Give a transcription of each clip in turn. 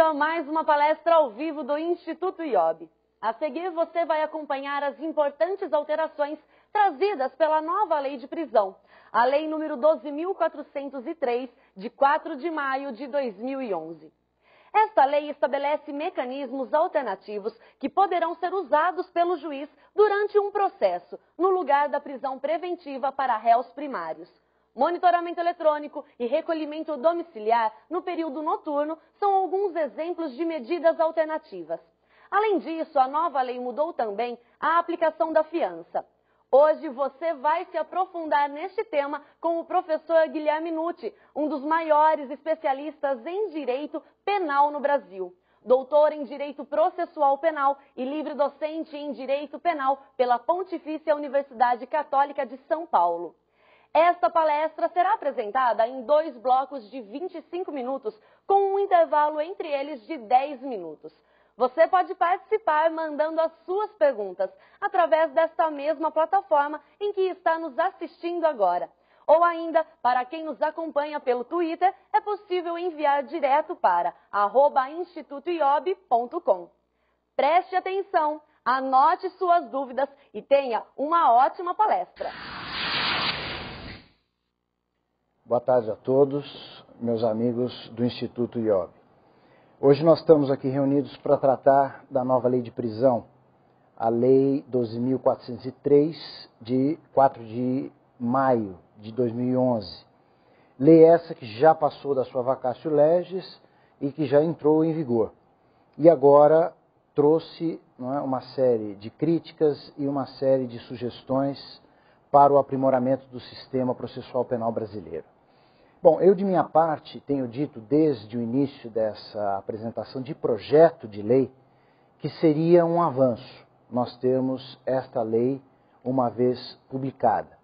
a mais uma palestra ao vivo do Instituto IOB. A seguir, você vai acompanhar as importantes alterações trazidas pela nova lei de prisão, a Lei número 12.403, de 4 de maio de 2011. Esta lei estabelece mecanismos alternativos que poderão ser usados pelo juiz durante um processo, no lugar da prisão preventiva para réus primários. Monitoramento eletrônico e recolhimento domiciliar no período noturno são alguns exemplos de medidas alternativas. Além disso, a nova lei mudou também a aplicação da fiança. Hoje você vai se aprofundar neste tema com o professor Guilherme Nutti, um dos maiores especialistas em direito penal no Brasil. Doutor em Direito Processual Penal e livre-docente em Direito Penal pela Pontifícia Universidade Católica de São Paulo. Esta palestra será apresentada em 2 blocos de 25 minutos, com um intervalo entre eles de 10 minutos. Você pode participar mandando as suas perguntas através desta mesma plataforma em que está nos assistindo agora. Ou ainda, para quem nos acompanha pelo Twitter, é possível enviar direto para @institutoiob.com. Preste atenção, anote suas dúvidas e tenha uma ótima palestra. Boa tarde a todos, meus amigos do Instituto IOB. Hoje nós estamos aqui reunidos para tratar da nova lei de prisão, a Lei 12.403, de 4 de maio de 2011. Lei essa que já passou da sua vacatio legis e que já entrou em vigor. E agora trouxe uma série de críticas e uma série de sugestões para o aprimoramento do sistema processual penal brasileiro. Bom, eu de minha parte tenho dito desde o início dessa apresentação de projeto de lei que seria um avanço nós termos esta lei uma vez publicada,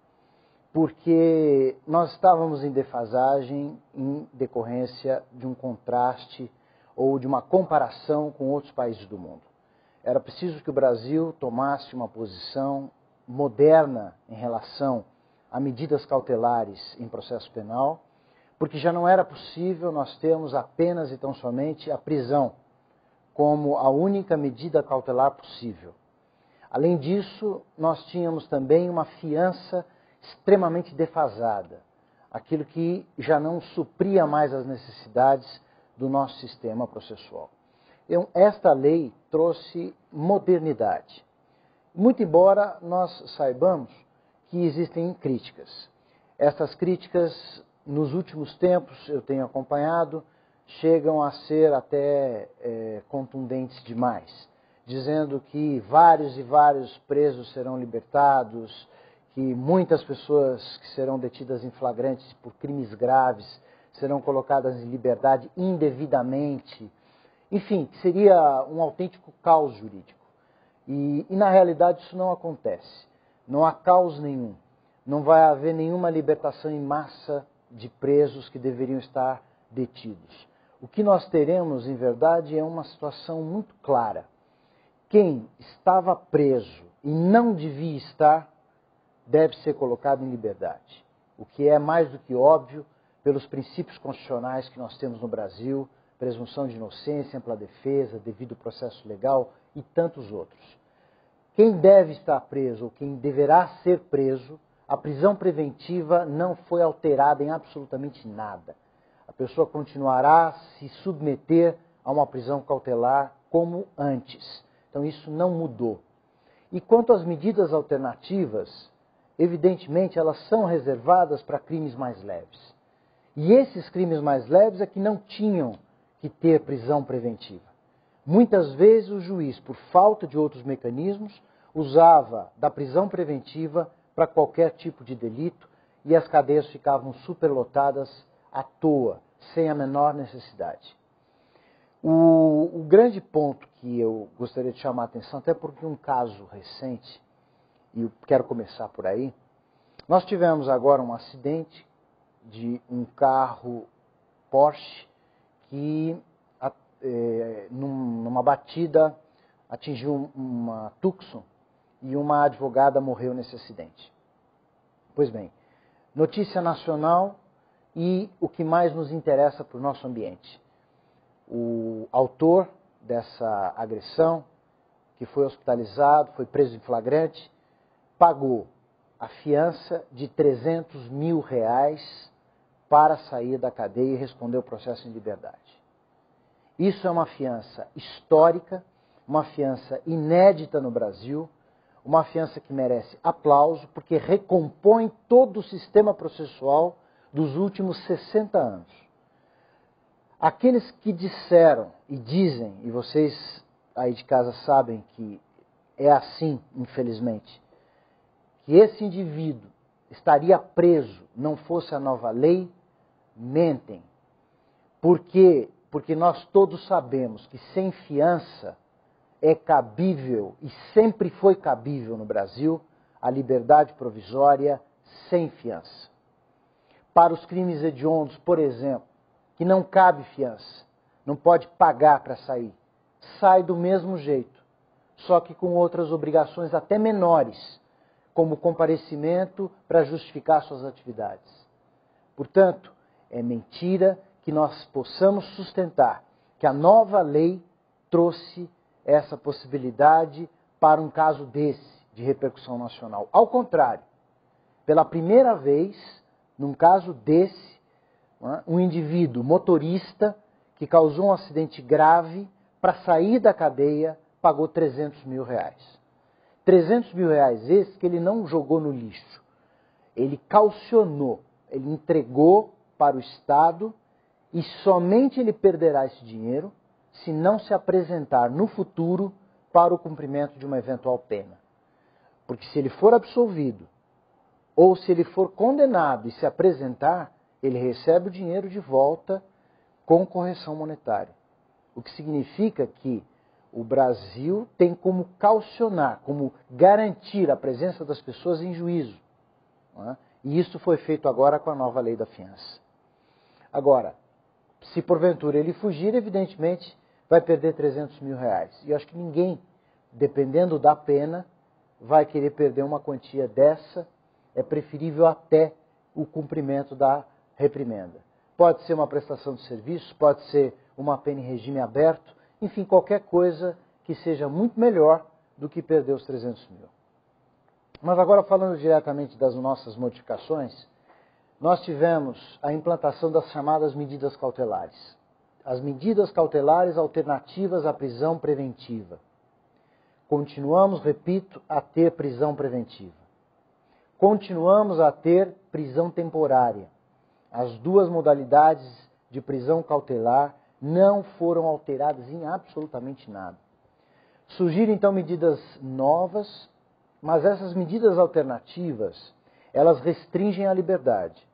porque nós estávamos em defasagem em decorrência de um contraste ou de uma comparação com outros países do mundo. Era preciso que o Brasil tomasse uma posição moderna em relação a medidas cautelares em processo penal, porque já não era possível nós termos apenas e tão somente a prisão como a única medida cautelar possível. Além disso, nós tínhamos também uma fiança extremamente defasada, aquilo que já não supria mais as necessidades do nosso sistema processual. Então, esta lei trouxe modernidade. Muito embora nós saibamos que existem críticas. Essas críticas, nos últimos tempos, eu tenho acompanhado, chegam a ser até contundentes demais, dizendo que vários e vários presos serão libertados, que muitas pessoas que serão detidas em flagrantes por crimes graves serão colocadas em liberdade indevidamente. Enfim, que seria um autêntico caos jurídico. E na realidade isso não acontece. Não há caos nenhum. Não vai haver nenhuma libertação em massa de presos que deveriam estar detidos. O que nós teremos, em verdade, é uma situação muito clara. Quem estava preso e não devia estar, deve ser colocado em liberdade. O que é mais do que óbvio pelos princípios constitucionais que nós temos no Brasil, presunção de inocência, ampla defesa, devido processo legal e tantos outros. Quem deve estar preso ou quem deverá ser preso, a prisão preventiva não foi alterada em absolutamente nada. A pessoa continuará a se submeter a uma prisão cautelar como antes. Então isso não mudou. E quanto às medidas alternativas, evidentemente elas são reservadas para crimes mais leves. E esses crimes mais leves é que não tinham que ter prisão preventiva. Muitas vezes o juiz, por falta de outros mecanismos, usava da prisão preventiva para qualquer tipo de delito e as cadeias ficavam superlotadas à toa, sem a menor necessidade. O grande ponto que eu gostaria de chamar a atenção, até porque um caso recente, e eu quero começar por aí, nós tivemos agora um acidente de um carro Porsche que, numa batida, atingiu uma Tucson e uma advogada morreu nesse acidente. Pois bem, notícia nacional e o que mais nos interessa para o nosso ambiente. O autor dessa agressão, que foi hospitalizado, foi preso em flagrante, pagou a fiança de R$300 mil para sair da cadeia e responder o processo em liberdade. Isso é uma fiança histórica, uma fiança inédita no Brasil, uma fiança que merece aplauso, porque recompõe todo o sistema processual dos últimos 60 anos. Aqueles que disseram e dizem, e vocês aí de casa sabem que é assim, infelizmente, que esse indivíduo estaria preso não fosse a nova lei, mentem. Porque nós todos sabemos que sem fiança é cabível, e sempre foi cabível no Brasil, a liberdade provisória sem fiança. Para os crimes hediondos, por exemplo, que não cabe fiança, não pode pagar para sair, sai do mesmo jeito, só que com outras obrigações até menores, como comparecimento para justificar suas atividades. Portanto, é mentira que nós possamos sustentar que a nova lei trouxe essa possibilidade para um caso desse, de repercussão nacional. Ao contrário, pela primeira vez, num caso desse, um indivíduo motorista que causou um acidente grave, para sair da cadeia, pagou R$300 mil. R$300 mil esses que ele não jogou no lixo. Ele caucionou, ele entregou para o Estado e somente ele perderá esse dinheiro se não se apresentar no futuro para o cumprimento de uma eventual pena. Porque se ele for absolvido, ou se ele for condenado e se apresentar, ele recebe o dinheiro de volta com correção monetária. O que significa que o Brasil tem como caucionar, como garantir a presença das pessoas em juízo. Não é? E isso foi feito agora com a nova lei da fiança. Agora, se porventura ele fugir, evidentemente vai perder R$300 mil. E eu acho que ninguém, dependendo da pena, vai querer perder uma quantia dessa. É preferível até o cumprimento da reprimenda. Pode ser uma prestação de serviço, pode ser uma pena em regime aberto, enfim, qualquer coisa que seja muito melhor do que perder os R$300 mil. Mas agora, falando diretamente das nossas modificações, nós tivemos a implantação das chamadas medidas cautelares. As medidas cautelares alternativas à prisão preventiva. Continuamos, repito, a ter prisão preventiva. Continuamos a ter prisão temporária. As duas modalidades de prisão cautelar não foram alteradas em absolutamente nada. Surgiram então medidas novas, mas essas medidas alternativas, elas restringem a liberdade.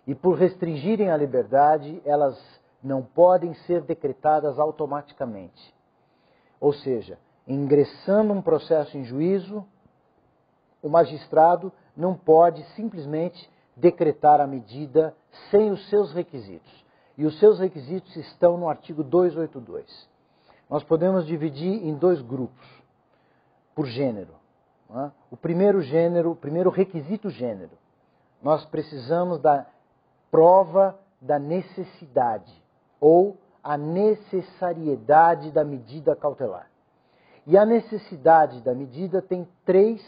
E por restringirem a liberdade, elas não podem ser decretadas automaticamente. Ou seja, ingressando um processo em juízo, o magistrado não pode simplesmente decretar a medida sem os seus requisitos. E os seus requisitos estão no artigo 282. Nós podemos dividir em dois grupos, por gênero. O primeiro requisito gênero. Nós precisamos da prova da necessidade ou a necessariedade da medida cautelar. E a necessidade da medida tem 3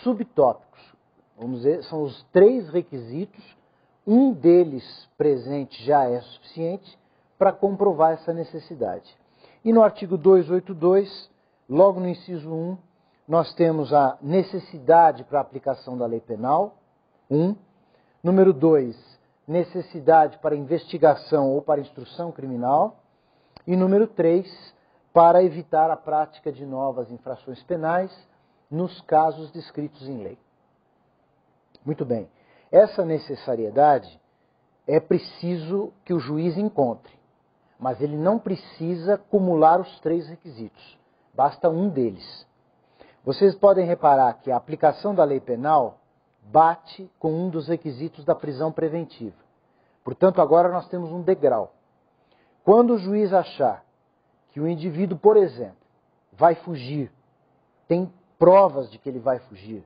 subtópicos. Vamos dizer, são os 3 requisitos. Um deles presente já é suficiente para comprovar essa necessidade. E no artigo 282, logo no inciso 1, nós temos a necessidade para a aplicação da lei penal, 1. Número 2, necessidade para investigação ou para instrução criminal. E número 3, para evitar a prática de novas infrações penais nos casos descritos em lei. Muito bem. Essa necessariedade é preciso que o juiz encontre, mas ele não precisa acumular os 3 requisitos, basta um deles. Vocês podem reparar que a aplicação da lei penal bate com um dos requisitos da prisão preventiva. Portanto, agora nós temos um degrau. Quando o juiz achar que o indivíduo, por exemplo, vai fugir, tem provas de que ele vai fugir,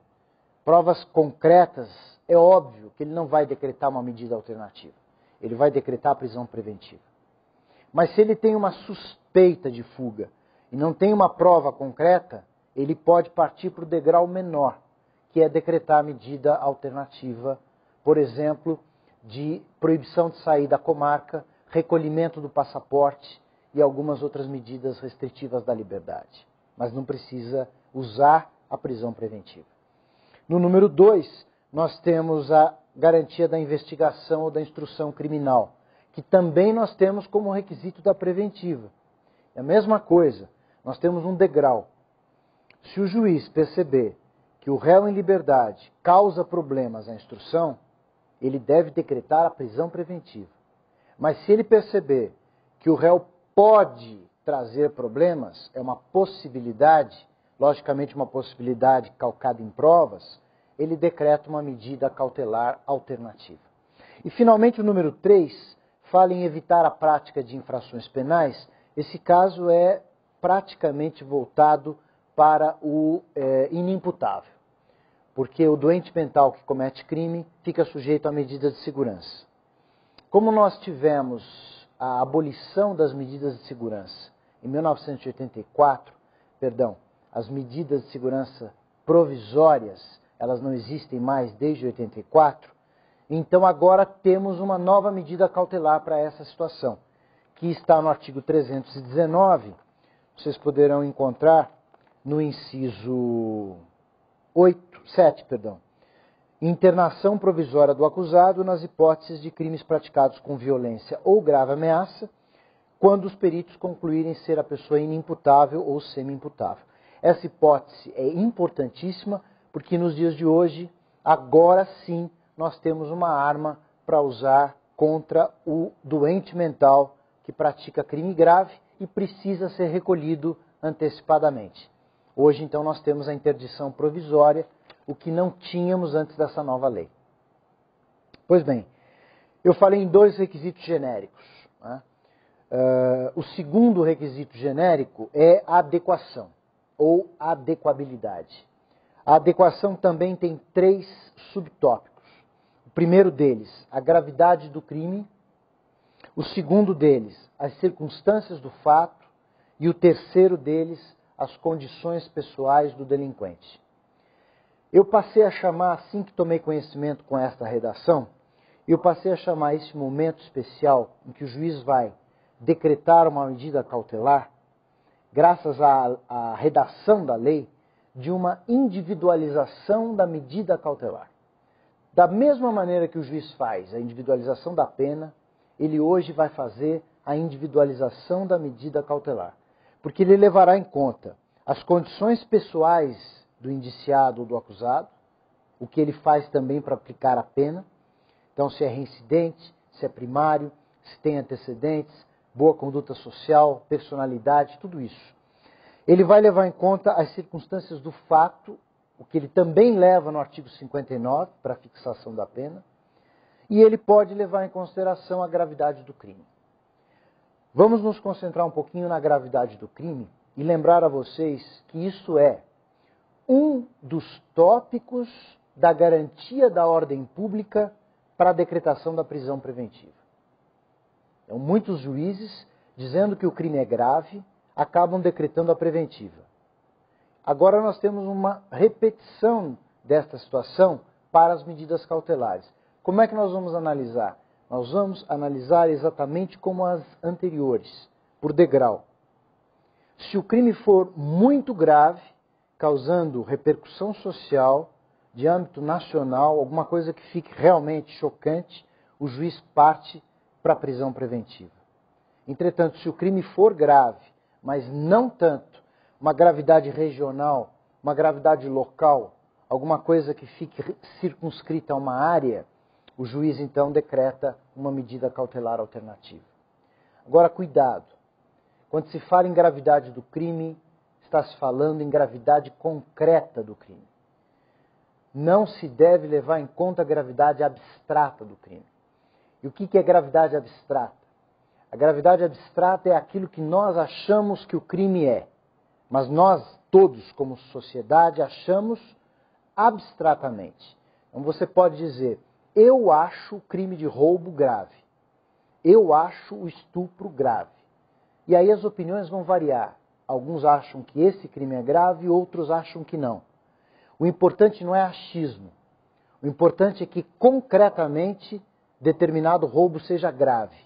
provas concretas, é óbvio que ele não vai decretar uma medida alternativa. Ele vai decretar a prisão preventiva. Mas se ele tem uma suspeita de fuga e não tem uma prova concreta, ele pode partir para o degrau menor, que é decretar a medida alternativa, por exemplo, de proibição de sair da comarca, recolhimento do passaporte e algumas outras medidas restritivas da liberdade. Mas não precisa usar a prisão preventiva. No número 2, nós temos a garantia da investigação ou da instrução criminal, que também nós temos como requisito da preventiva. É a mesma coisa, nós temos um degrau. Se o juiz perceber que o réu em liberdade causa problemas à instrução, ele deve decretar a prisão preventiva. Mas se ele perceber que o réu pode trazer problemas, é uma possibilidade, logicamente uma possibilidade calcada em provas, ele decreta uma medida cautelar alternativa. E finalmente o número 3 fala em evitar a prática de infrações penais. Esse caso é praticamente voltado para o inimputável, porque o doente mental que comete crime fica sujeito a medidas de segurança. Como nós tivemos a abolição das medidas de segurança em 1984, as medidas de segurança provisórias, elas não existem mais desde 84, então agora temos uma nova medida cautelar para essa situação, que está no artigo 319, vocês poderão encontrar no inciso 7, internação provisória do acusado nas hipóteses de crimes praticados com violência ou grave ameaça, quando os peritos concluírem ser a pessoa inimputável ou semi-imputável. Essa hipótese é importantíssima, porque nos dias de hoje, agora sim, nós temos uma arma para usar contra o doente mental que pratica crime grave e precisa ser recolhido antecipadamente. Hoje, então, nós temos a interdição provisória, o que não tínhamos antes dessa nova lei. Pois bem, eu falei em 2 requisitos genéricos. Né? O segundo requisito genérico é a adequação, ou adequabilidade. A adequação também tem 3 subtópicos. O primeiro deles, a gravidade do crime. O segundo deles, as circunstâncias do fato. E o terceiro deles, as condições pessoais do delinquente. Eu passei a chamar, assim que tomei conhecimento com esta redação, eu passei a chamar esse momento especial em que o juiz vai decretar uma medida cautelar, graças à redação da lei, de uma individualização da medida cautelar. Da mesma maneira que o juiz faz a individualização da pena, ele hoje vai fazer a individualização da medida cautelar. Porque ele levará em conta as condições pessoais do indiciado ou do acusado, o que ele faz também para aplicar a pena. Então, se é reincidente, se é primário, se tem antecedentes, boa conduta social, personalidade, tudo isso. Ele vai levar em conta as circunstâncias do fato, o que ele também leva no artigo 59 para a fixação da pena, e ele pode levar em consideração a gravidade do crime. Vamos nos concentrar um pouquinho na gravidade do crime e lembrar a vocês que isso é um dos tópicos da garantia da ordem pública para a decretação da prisão preventiva. Então, muitos juízes, dizendo que o crime é grave, acabam decretando a preventiva. Agora nós temos uma repetição desta situação para as medidas cautelares. Como é que nós vamos analisar? Nós vamos analisar exatamente como as anteriores, por degrau. Se o crime for muito grave, causando repercussão social, de âmbito nacional, alguma coisa que fique realmente chocante, o juiz parte para a prisão preventiva. Entretanto, se o crime for grave, mas não tanto, uma gravidade regional, uma gravidade local, alguma coisa que fique circunscrita a uma área, o juiz então decreta uma medida cautelar alternativa. Agora, cuidado. Quando se fala em gravidade do crime, está se falando em gravidade concreta do crime. Não se deve levar em conta a gravidade abstrata do crime. E o que é gravidade abstrata? A gravidade abstrata é aquilo que nós achamos que o crime é, mas nós todos, como sociedade, achamos abstratamente. Então você pode dizer, eu acho o crime de roubo grave, eu acho o estupro grave, E aí as opiniões vão variar. Alguns acham que esse crime é grave, outros acham que não. O importante não é achismo. O importante é que, concretamente, determinado roubo seja grave,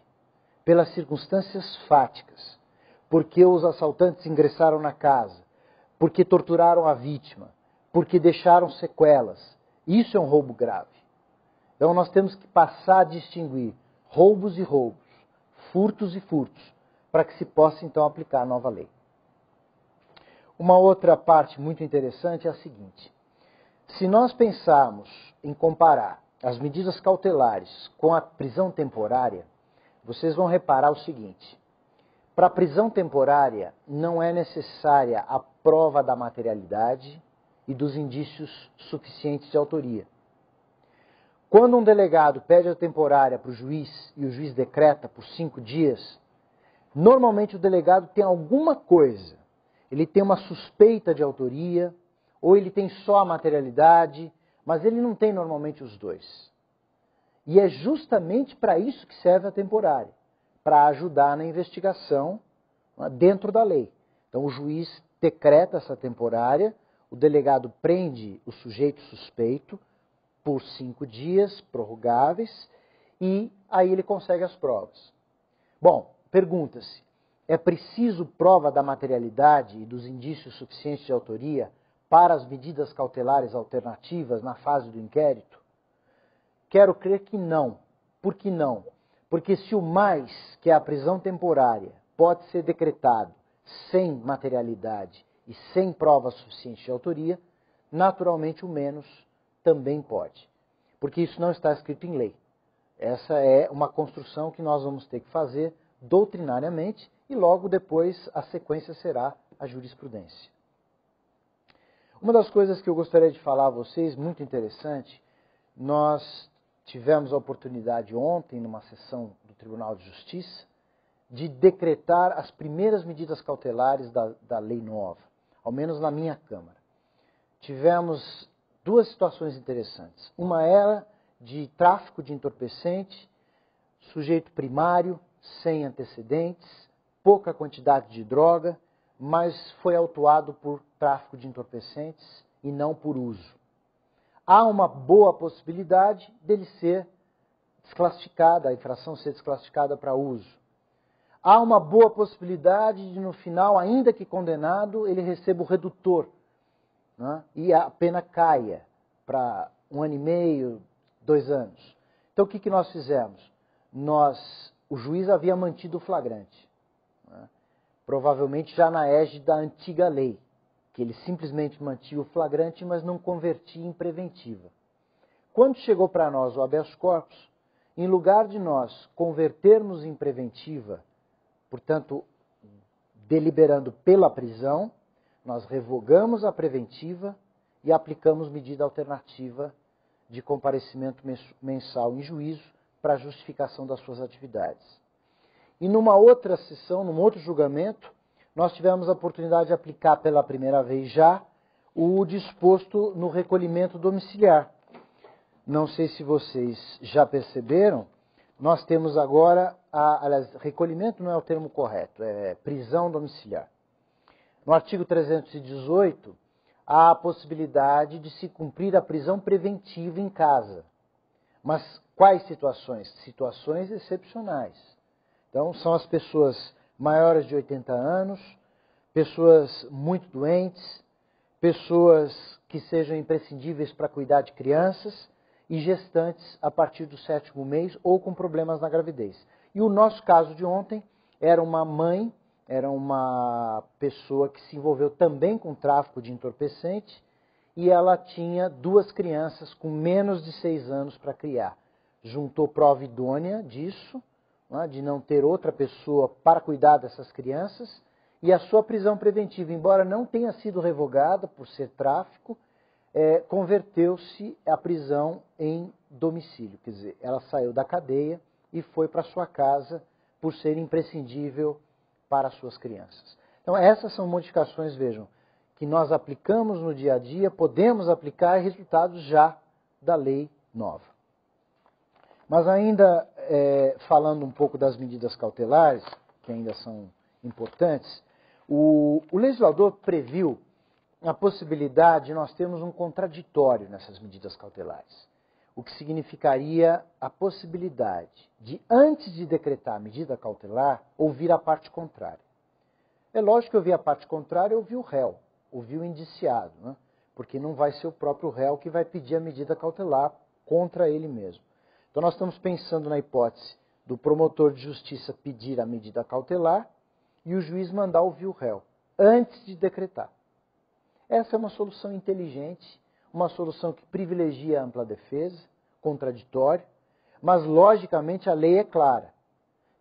pelas circunstâncias fáticas, porque os assaltantes ingressaram na casa, porque torturaram a vítima, porque deixaram sequelas. Isso é um roubo grave. Então nós temos que passar a distinguir roubos e roubos, furtos e furtos, para que se possa então aplicar a nova lei. Uma outra parte muito interessante é a seguinte: se nós pensarmos em comparar as medidas cautelares com a prisão temporária, vocês vão reparar o seguinte: para a prisão temporária não é necessária a prova da materialidade e dos indícios suficientes de autoria. Quando um delegado pede a temporária para o juiz e o juiz decreta por 5 dias, normalmente o delegado tem alguma coisa. Ele tem uma suspeita de autoria, ou ele tem só a materialidade, mas ele não tem normalmente os dois. E é justamente para isso que serve a temporária, para ajudar na investigação dentro da lei. Então o juiz decreta essa temporária, o delegado prende o sujeito suspeito por 5 dias, prorrogáveis, e aí ele consegue as provas. Bom, pergunta-se, é preciso prova da materialidade e dos indícios suficientes de autoria para as medidas cautelares alternativas na fase do inquérito? Quero crer que não. Por que não? Porque se o mais, que é a prisão temporária, pode ser decretado sem materialidade e sem prova suficiente de autoria, naturalmente o menos também pode. Porque isso não está escrito em lei. Essa é uma construção que nós vamos ter que fazer doutrinariamente e logo depois a sequência será a jurisprudência. Uma das coisas que eu gostaria de falar a vocês, muito interessante, nós tivemos a oportunidade ontem, numa sessão do Tribunal de Justiça, de decretar as primeiras medidas cautelares da lei nova, ao menos na minha Câmara. Tivemos 2 situações interessantes. Uma era de tráfico de entorpecente, sujeito primário, sem antecedentes, pouca quantidade de droga, mas foi autuado por tráfico de entorpecentes e não por uso. Há uma boa possibilidade dele ser desclassificada, a infração ser desclassificada para uso. Há uma boa possibilidade de, no final, ainda que condenado, ele receba o redutor, né? E a pena caia para 1 ano e meio, 2 anos. Então o que nós fizemos? O juiz havia mantido o flagrante, né? Provavelmente já na égide da antiga lei, que ele simplesmente mantinha o flagrante, mas não convertia em preventiva. Quando chegou para nós o habeas corpus, em lugar de nós convertermos em preventiva, portanto, deliberando pela prisão, nós revogamos a preventiva e aplicamos medida alternativa de comparecimento mensal em juízo para a justificação das suas atividades. E numa outra sessão, num outro julgamento, nós tivemos a oportunidade de aplicar pela primeira vez já o disposto no recolhimento domiciliar. Não sei se vocês já perceberam, nós temos agora, aliás, recolhimento não é o termo correto, é prisão domiciliar. No artigo 318, há a possibilidade de se cumprir a prisão preventiva em casa. Mas quais situações? Situações excepcionais. Então, são as pessoas maiores de 80 anos, pessoas muito doentes, pessoas que sejam imprescindíveis para cuidar de crianças e gestantes a partir do 7º mês ou com problemas na gravidez. E o nosso caso de ontem era uma mãe, era uma pessoa que se envolveu também com tráfico de entorpecente e ela tinha 2 crianças com menos de 6 anos para criar. Juntou prova idônea disso, de não ter outra pessoa para cuidar dessas crianças, e a sua prisão preventiva, embora não tenha sido revogada por ser tráfico, converteu-se a prisão em domicílio. Quer dizer, ela saiu da cadeia e foi para sua casa por ser imprescindível para as suas crianças. Então essas são modificações, vejam, que nós aplicamos no dia a dia, podemos aplicar resultados já da lei nova. Mas ainda falando um pouco das medidas cautelares, que ainda são importantes. O legislador previu a possibilidade de nós termos um contraditório nessas medidas cautelares, o que significaria a possibilidade de, antes de decretar a medida cautelar, ouvir a parte contrária. É lógico que ouvir a parte contrária é ouvir o réu, ouvir o indiciado, né? Porque não vai ser o próprio réu que vai pedir a medida cautelar contra ele mesmo. Então nós estamos pensando na hipótese do promotor de justiça pedir a medida cautelar e o juiz mandar ouvir o réu, antes de decretar. Essa é uma solução inteligente, uma solução que privilegia a ampla defesa, contraditório, mas logicamente a lei é clara.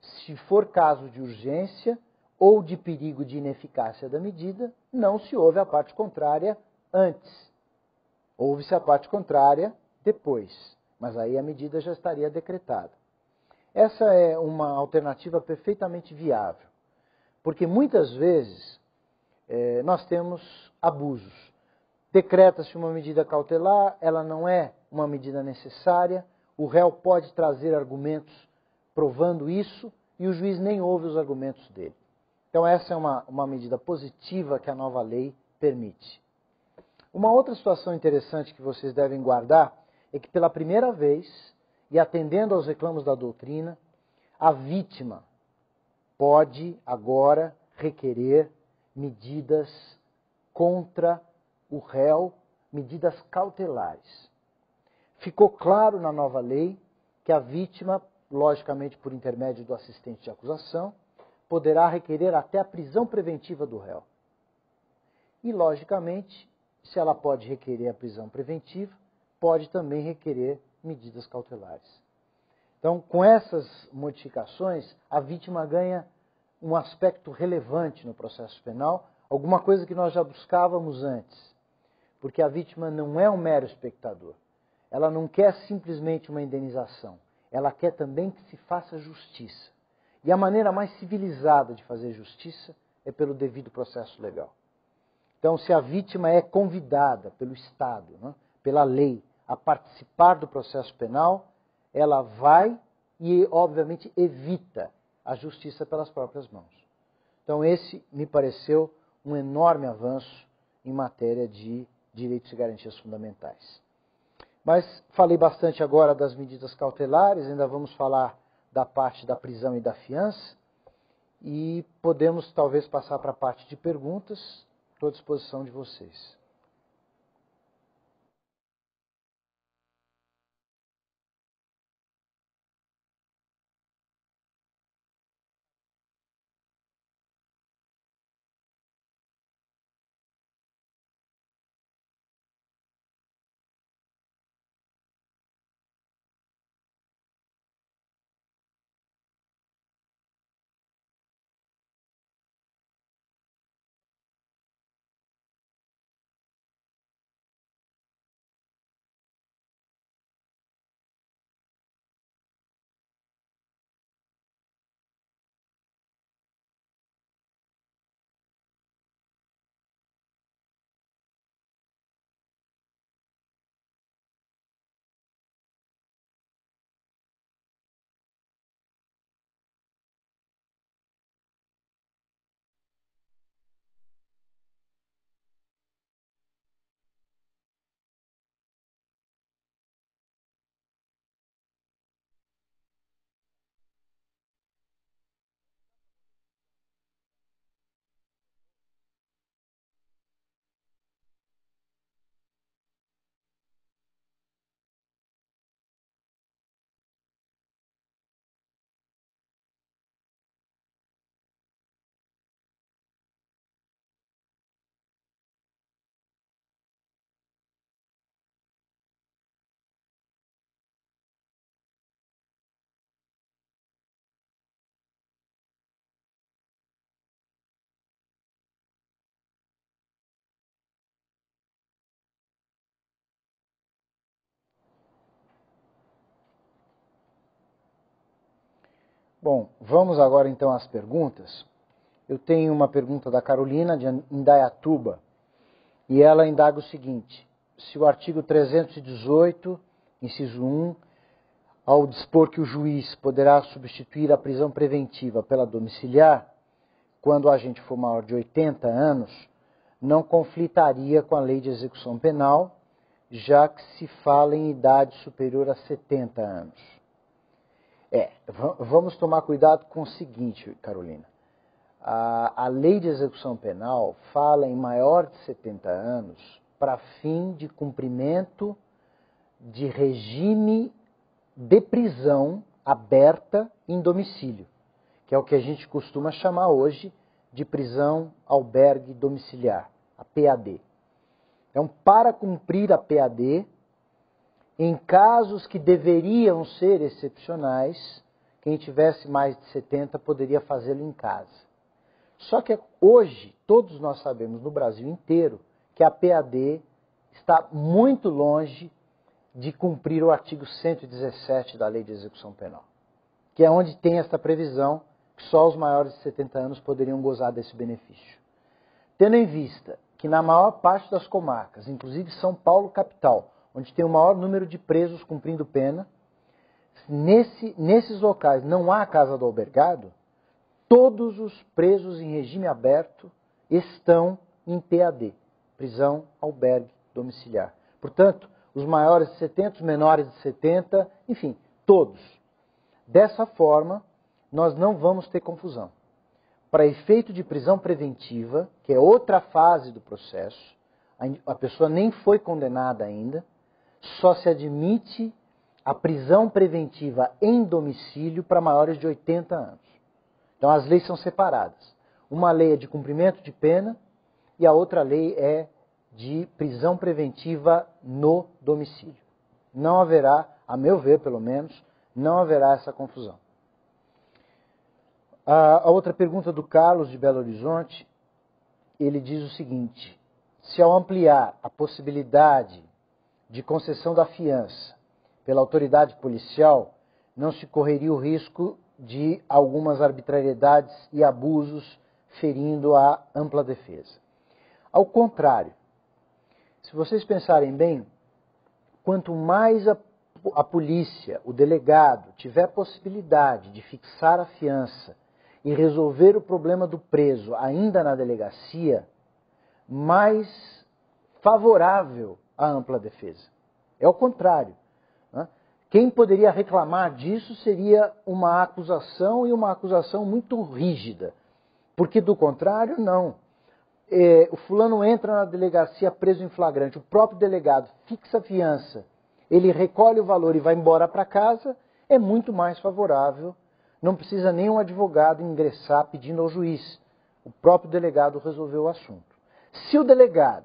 Se for caso de urgência ou de perigo de ineficácia da medida, não se ouve a parte contrária antes. Ouve-se a parte contrária depois, mas aí a medida já estaria decretada. Essa é uma alternativa perfeitamente viável, porque muitas vezes nós temos abusos. Decreta-se uma medida cautelar, ela não é uma medida necessária, o réu pode trazer argumentos provando isso e o juiz nem ouve os argumentos dele. Então essa é uma medida positiva que a nova lei permite. Uma outra situação interessante que vocês devem guardar é que pela primeira vez, e atendendo aos reclamos da doutrina, a vítima pode agora requerer medidas contra o réu, medidas cautelares. Ficou claro na nova lei que a vítima, logicamente por intermédio do assistente de acusação, poderá requerer até a prisão preventiva do réu. E, logicamente, se ela pode requerer a prisão preventiva, pode também requerer medidas cautelares. Então, com essas modificações, a vítima ganha um aspecto relevante no processo penal, alguma coisa que nós já buscávamos antes. Porque a vítima não é um mero espectador. Ela não quer simplesmente uma indenização. Ela quer também que se faça justiça. E a maneira mais civilizada de fazer justiça é pelo devido processo legal. Então, se a vítima é convidada pelo Estado, né, pela lei, a participar do processo penal, ela vai e, obviamente, evita a justiça pelas próprias mãos. Então, esse me pareceu um enorme avanço em matéria de direitos e garantias fundamentais. Mas falei bastante agora das medidas cautelares, ainda vamos falar da parte da prisão e da fiança, e podemos talvez passar para a parte de perguntas. Estou à disposição de vocês. Bom, vamos agora então às perguntas. Eu tenho uma pergunta da Carolina, de Indaiatuba, e ela indaga o seguinte: se o artigo 318, inciso 1, ao dispor que o juiz poderá substituir a prisão preventiva pela domiciliar, quando o agente for maior de 80 anos, não conflitaria com a lei de execução penal, já que se fala em idade superior a 70 anos. Vamos tomar cuidado com o seguinte, Carolina. A lei de execução penal fala em maior de 70 anos para fim de cumprimento de regime de prisão aberta em domicílio, que é o que a gente costuma chamar hoje de prisão albergue domiciliar, a PAD. Então, para cumprir a PAD, em casos que deveriam ser excepcionais, quem tivesse mais de 70 poderia fazê-lo em casa. Só que hoje, todos nós sabemos no Brasil inteiro, que a PAD está muito longe de cumprir o artigo 117 da Lei de Execução Penal, que é onde tem esta previsão que só os maiores de 70 anos poderiam gozar desse benefício. Tendo em vista que na maior parte das comarcas, inclusive São Paulo capital, onde tem o maior número de presos cumprindo pena, nesses locais não há casa do albergado, todos os presos em regime aberto estão em PAD, prisão albergue domiciliar. Portanto, os maiores de 70, os menores de 70, enfim, todos. Dessa forma, nós não vamos ter confusão. Para efeito de prisão preventiva, que é outra fase do processo, a pessoa nem foi condenada ainda, só se admite a prisão preventiva em domicílio para maiores de 80 anos. Então as leis são separadas. Uma lei é de cumprimento de pena e a outra lei é de prisão preventiva no domicílio. Não haverá, a meu ver pelo menos, não haverá essa confusão. A outra pergunta do Carlos de Belo Horizonte, ele diz o seguinte: se ao ampliar a possibilidade de concessão da fiança pela autoridade policial, não se correria o risco de algumas arbitrariedades e abusos ferindo a ampla defesa. Ao contrário, se vocês pensarem bem, quanto mais a polícia, o delegado, tiver possibilidade de fixar a fiança e resolver o problema do preso ainda na delegacia, mais favorável à ampla defesa. É o contrário. Quem poderia reclamar disso seria uma acusação e uma acusação muito rígida. Porque do contrário, não. O fulano entra na delegacia preso em flagrante, o próprio delegado fixa a fiança, ele recolhe o valor e vai embora para casa, é muito mais favorável. Não precisa nem um advogado ingressar pedindo ao juiz. O próprio delegado resolveu o assunto. Se o delegado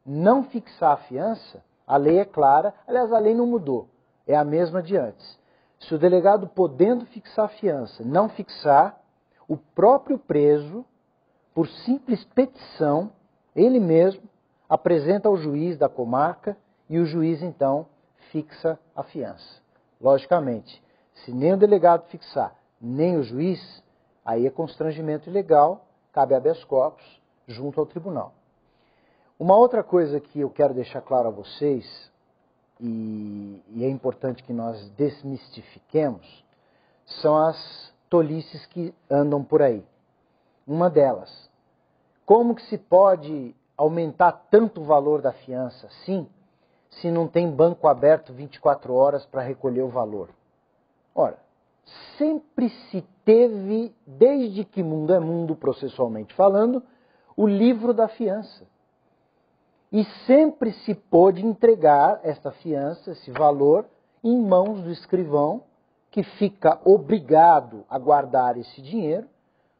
não fixar a fiança, a lei é clara, aliás, a lei não mudou. É a mesma de antes. Se o delegado, podendo fixar a fiança, não fixar, o próprio preso, por simples petição, ele mesmo apresenta ao juiz da comarca e o juiz, então, fixa a fiança. Logicamente, se nem o delegado fixar, nem o juiz, aí é constrangimento ilegal, cabe habeas corpus junto ao tribunal. Uma outra coisa que eu quero deixar claro a vocês, e é importante que nós desmistifiquemos, são as tolices que andam por aí. Uma delas, como que se pode aumentar tanto o valor da fiança assim, se não tem banco aberto 24 horas para recolher o valor? Ora, sempre se teve, desde que mundo é mundo processualmente falando, o livro da fiança. E sempre se pôde entregar esta fiança, esse valor, em mãos do escrivão, que fica obrigado a guardar esse dinheiro,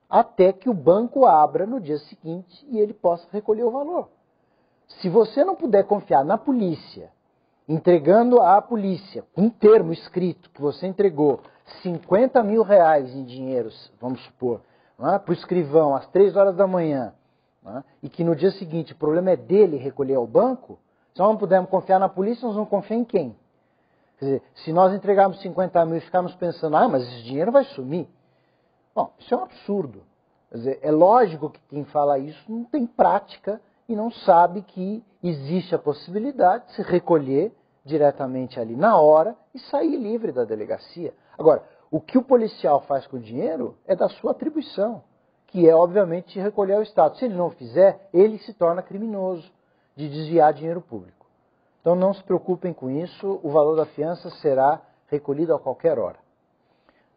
até que o banco abra no dia seguinte e ele possa recolher o valor. Se você não puder confiar na polícia, entregando à polícia, um termo escrito que você entregou 50 mil reais em dinheiro, vamos supor, para o escrivão às 3 horas da manhã, e que no dia seguinte o problema é dele recolher ao banco, se nós não pudermos confiar na polícia, nós vamos confiar em quem? Quer dizer, se nós entregarmos 50 mil e ficarmos pensando, mas esse dinheiro vai sumir. Bom, isso é um absurdo. Quer dizer, é lógico que quem fala isso não tem prática e não sabe que existe a possibilidade de se recolher diretamente ali na hora e sair livre da delegacia. Agora, o que o policial faz com o dinheiro é da sua atribuição. que é, obviamente, recolher ao Estado. Se ele não fizer, ele se torna criminoso de desviar dinheiro público. Então não se preocupem com isso, o valor da fiança será recolhido a qualquer hora.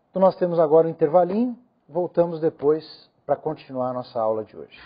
Então nós temos agora um intervalinho, voltamos depois para continuar a nossa aula de hoje.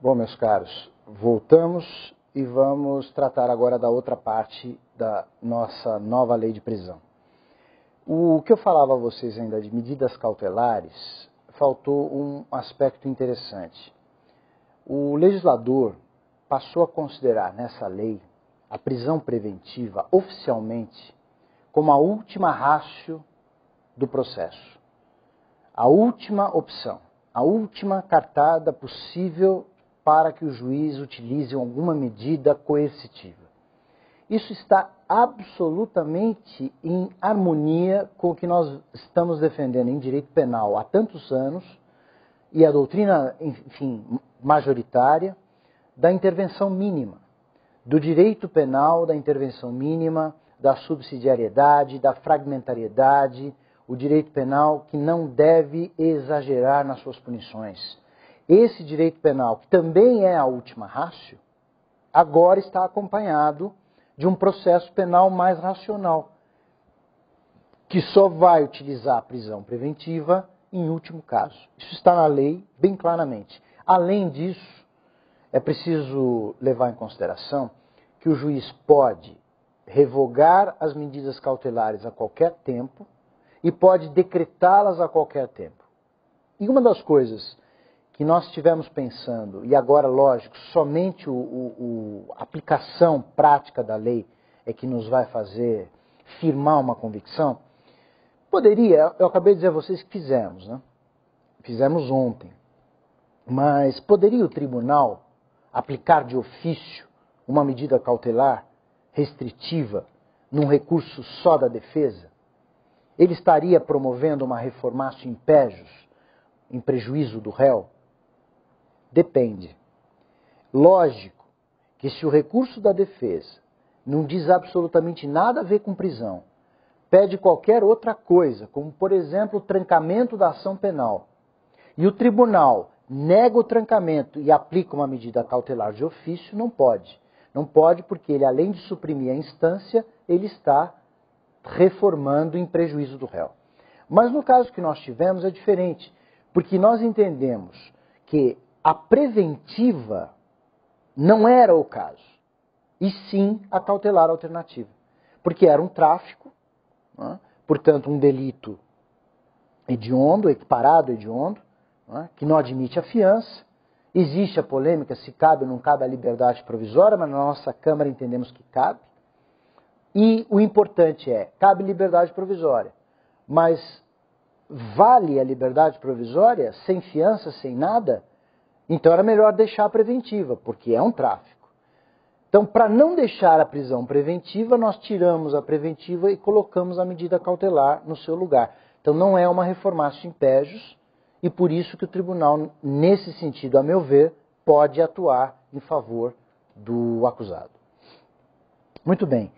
Bom, meus caros, voltamos e vamos tratar agora da outra parte da nossa nova lei de prisão. O que eu falava a vocês ainda de medidas cautelares, faltou um aspecto interessante. O legislador passou a considerar nessa lei a prisão preventiva oficialmente como a última ratio do processo, a última opção, a última cartada possível para que o juiz utilize alguma medida coercitiva. Isso está absolutamente em harmonia com o que nós estamos defendendo em direito penal há tantos anos e a doutrina, enfim, majoritária da intervenção mínima, do direito penal da intervenção mínima, da subsidiariedade, da fragmentariedade, o direito penal que não deve exagerar nas suas punições. Esse direito penal, que também é a última ratio, agora está acompanhado de um processo penal mais racional, que só vai utilizar a prisão preventiva em último caso. Isso está na lei bem claramente. Além disso, é preciso levar em consideração que o juiz pode revogar as medidas cautelares a qualquer tempo e pode decretá-las a qualquer tempo. E uma das coisas que nós estivemos pensando, e agora, lógico, somente a aplicação prática da lei é que nos vai fazer firmar uma convicção, eu acabei de dizer a vocês que fizemos, né? Fizemos ontem, mas poderia o tribunal aplicar de ofício uma medida cautelar restritiva num recurso só da defesa? Ele estaria promovendo uma reformatio impejus em prejuízo do réu? Depende. Lógico que se o recurso da defesa não diz absolutamente nada a ver com prisão, pede qualquer outra coisa, como por exemplo o trancamento da ação penal, e o tribunal nega o trancamento e aplica uma medida cautelar de ofício, não pode. Não pode porque ele, além de suprimir a instância, ele está reformando em prejuízo do réu. Mas no caso que nós tivemos é diferente, porque nós entendemos que a preventiva não era o caso, e sim a cautelar alternativa. Porque era um tráfico, né? Portanto um delito hediondo, equiparado hediondo, né? Que não admite a fiança. Existe a polêmica se cabe ou não cabe a liberdade provisória, mas na nossa Câmara entendemos que cabe. E o importante é, cabe liberdade provisória, mas vale a liberdade provisória sem fiança, sem nada? Então era melhor deixar a preventiva, porque é um tráfico. Então, para não deixar a prisão preventiva, nós tiramos a preventiva e colocamos a medida cautelar no seu lugar. Então não é uma reformatio impejus, e por isso que o tribunal, nesse sentido, a meu ver, pode atuar em favor do acusado. Muito bem.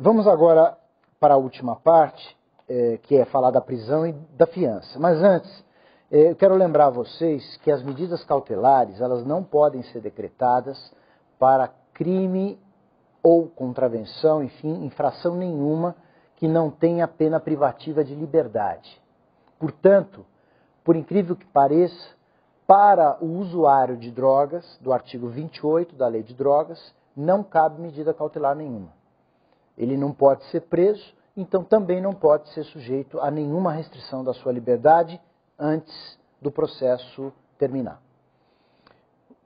Vamos agora para a última parte, que é falar da prisão e da fiança. Mas antes, eu quero lembrar a vocês que as medidas cautelares, elas não podem ser decretadas para crime ou contravenção, enfim, infração nenhuma que não tenha pena privativa de liberdade. Portanto, por incrível que pareça, para o usuário de drogas, do artigo 28 da Lei de Drogas, não cabe medida cautelar nenhuma. Ele não pode ser preso, então também não pode ser sujeito a nenhuma restrição da sua liberdade antes do processo terminar.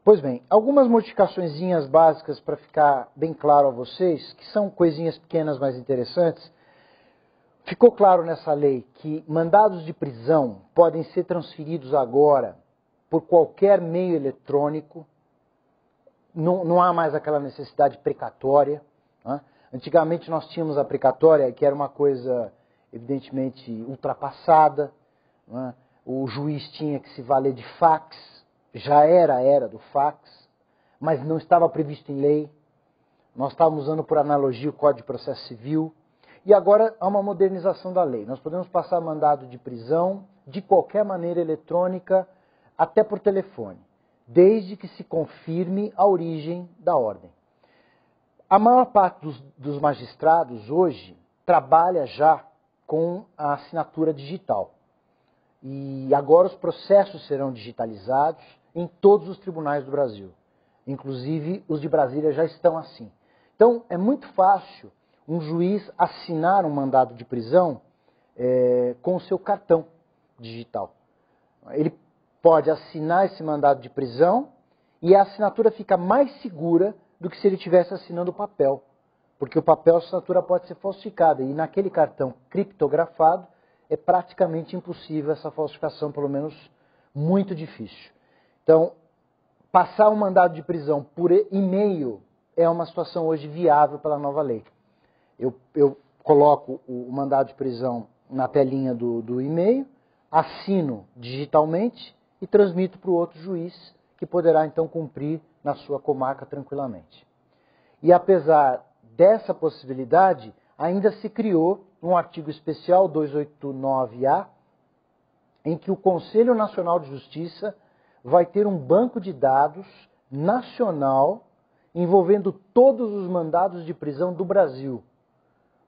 Pois bem, algumas modificaçõezinhas básicas para ficar bem claro a vocês, que são coisinhas pequenas, mas interessantes. Ficou claro nessa lei que mandados de prisão podem ser transferidos agora por qualquer meio eletrônico, não há mais aquela necessidade precatória, né? Antigamente nós tínhamos a precatória, que era uma coisa evidentemente ultrapassada, né? O juiz tinha que se valer de fax, já era a era do fax, mas não estava previsto em lei. Nós estávamos usando por analogia o Código de Processo Civil, e agora há uma modernização da lei. Nós podemos passar mandado de prisão de qualquer maneira eletrônica, até por telefone, desde que se confirme a origem da ordem. A maior parte dos magistrados hoje trabalha já com a assinatura digital. E agora os processos serão digitalizados em todos os tribunais do Brasil. Inclusive os de Brasília já estão assim. Então é muito fácil um juiz assinar um mandado de prisão com o seu cartão digital. Ele pode assinar esse mandado de prisão e a assinatura fica mais segura do que se ele estivesse assinando o papel. Porque o papel, a assinatura pode ser falsificada. E naquele cartão criptografado é praticamente impossível essa falsificação, pelo menos muito difícil. Então, passar um mandado de prisão por e-mail é uma situação hoje viável pela nova lei. Eu coloco o mandado de prisão na telinha do e-mail, assino digitalmente e transmito para o outro juiz, que poderá então cumprir na sua comarca tranquilamente. E apesar dessa possibilidade, ainda se criou um artigo especial 289-A, em que o Conselho Nacional de Justiça vai ter um banco de dados nacional envolvendo todos os mandados de prisão do Brasil.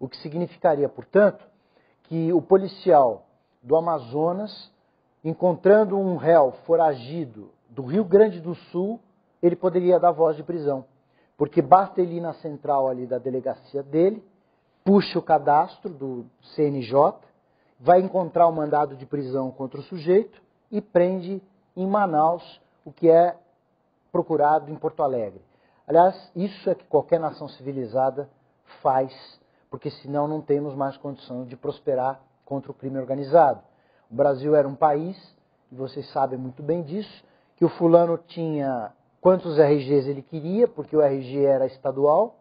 O que significaria, portanto, que o policial do Amazonas, encontrando um réu foragido do Rio Grande do Sul, ele poderia dar voz de prisão. Porque basta ele ir na central ali da delegacia dele, puxa o cadastro do CNJ, vai encontrar o mandado de prisão contra o sujeito e prende em Manaus o que é procurado em Porto Alegre. Aliás, isso é que qualquer nação civilizada faz, porque senão não temos mais condições de prosperar contra o crime organizado. O Brasil era um país, e vocês sabem muito bem disso, que o fulano tinha quantos RGs ele queria, porque o RG era estadual.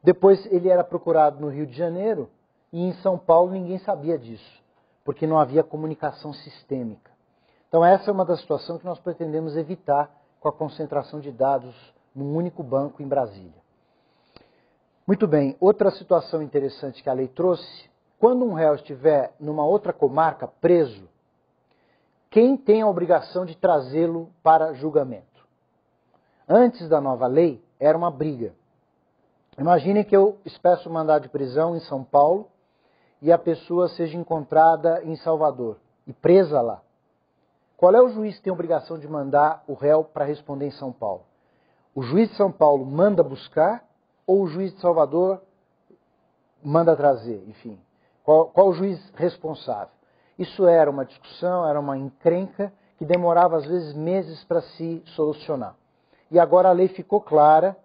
Depois ele era procurado no Rio de Janeiro e em São Paulo ninguém sabia disso, porque não havia comunicação sistêmica. Então essa é uma das situações que nós pretendemos evitar com a concentração de dados num único banco em Brasília. Muito bem, outra situação interessante que a lei trouxe, quando um réu estiver numa outra comarca preso, quem tem a obrigação de trazê-lo para julgamento? Antes da nova lei, era uma briga. Imagine que eu peço mandado de prisão em São Paulo e a pessoa seja encontrada em Salvador e presa lá. Qual é o juiz que tem a obrigação de mandar o réu para responder em São Paulo? O juiz de São Paulo manda buscar ou o juiz de Salvador manda trazer? Enfim, qual o juiz responsável? Isso era uma discussão, era uma encrenca que demorava às vezes meses para se solucionar. E agora a lei ficou clara,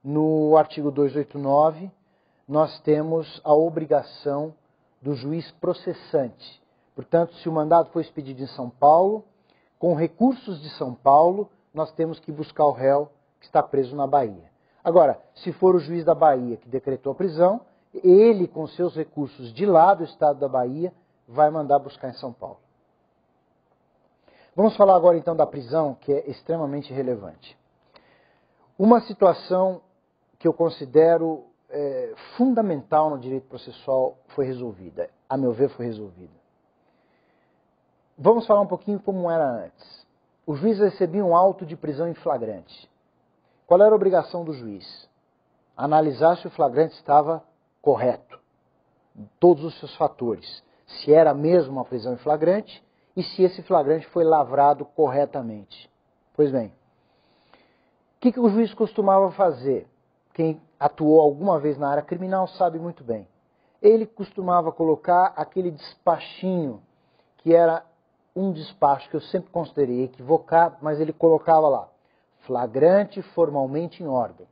no artigo 289, nós temos a obrigação do juiz processante. Portanto, se o mandado foi expedido em São Paulo, com recursos de São Paulo, nós temos que buscar o réu que está preso na Bahia. Agora, se for o juiz da Bahia que decretou a prisão, ele, com seus recursos de lá do estado da Bahia, vai mandar buscar em São Paulo. Vamos falar agora então da prisão, que é extremamente relevante. Uma situação que eu considero fundamental no direito processual foi resolvida. A meu ver, foi resolvida. Vamos falar um pouquinho como era antes. O juiz recebia um auto de prisão em flagrante. Qual era a obrigação do juiz? Analisar se o flagrante estava correto, todos os seus fatores. Se era mesmo uma prisão em flagrante e se esse flagrante foi lavrado corretamente. Pois bem, o que o juiz costumava fazer? Quem atuou alguma vez na área criminal sabe muito bem. Ele costumava colocar aquele despachinho, que era um despacho que eu sempre considerei equivocado, mas ele colocava lá, flagrante formalmente em ordem.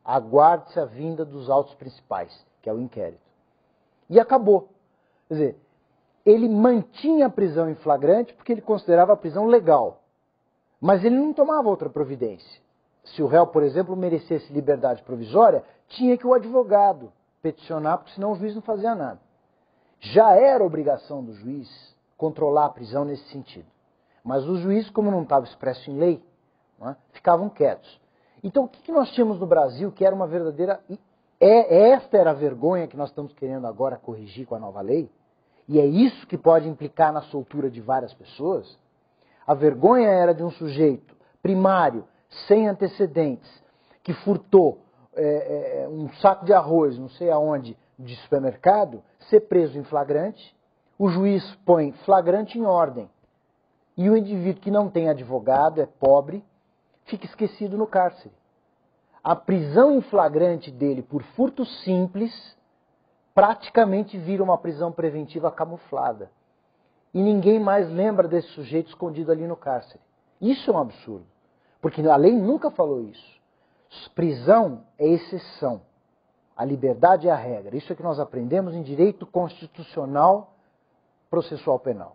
Aguarde-se a vinda dos autos principais, que é o inquérito. E acabou. Quer dizer, ele mantinha a prisão em flagrante porque ele considerava a prisão legal. Mas ele não tomava outra providência. Se o réu, por exemplo, merecesse liberdade provisória, tinha que o advogado peticionar, porque senão o juiz não fazia nada. Já era obrigação do juiz controlar a prisão nesse sentido. Mas os juízes, como não estava expresso em lei, ficavam quietos. Então, o que nós tínhamos no Brasil que era uma verdadeira... Esta era a vergonha que nós estamos querendo agora corrigir com a nova lei, e é isso que pode implicar na soltura de várias pessoas. A vergonha era de um sujeito primário, sem antecedentes, que furtou um saco de arroz, não sei aonde, de supermercado, ser preso em flagrante, o juiz põe flagrante em ordem. E o indivíduo que não tem advogado, é pobre, fica esquecido no cárcere. A prisão em flagrante dele por furto simples praticamente vira uma prisão preventiva camuflada. E ninguém mais lembra desse sujeito escondido ali no cárcere. Isso é um absurdo, porque a lei nunca falou isso. Prisão é exceção, a liberdade é a regra. Isso é que nós aprendemos em direito constitucional processual penal.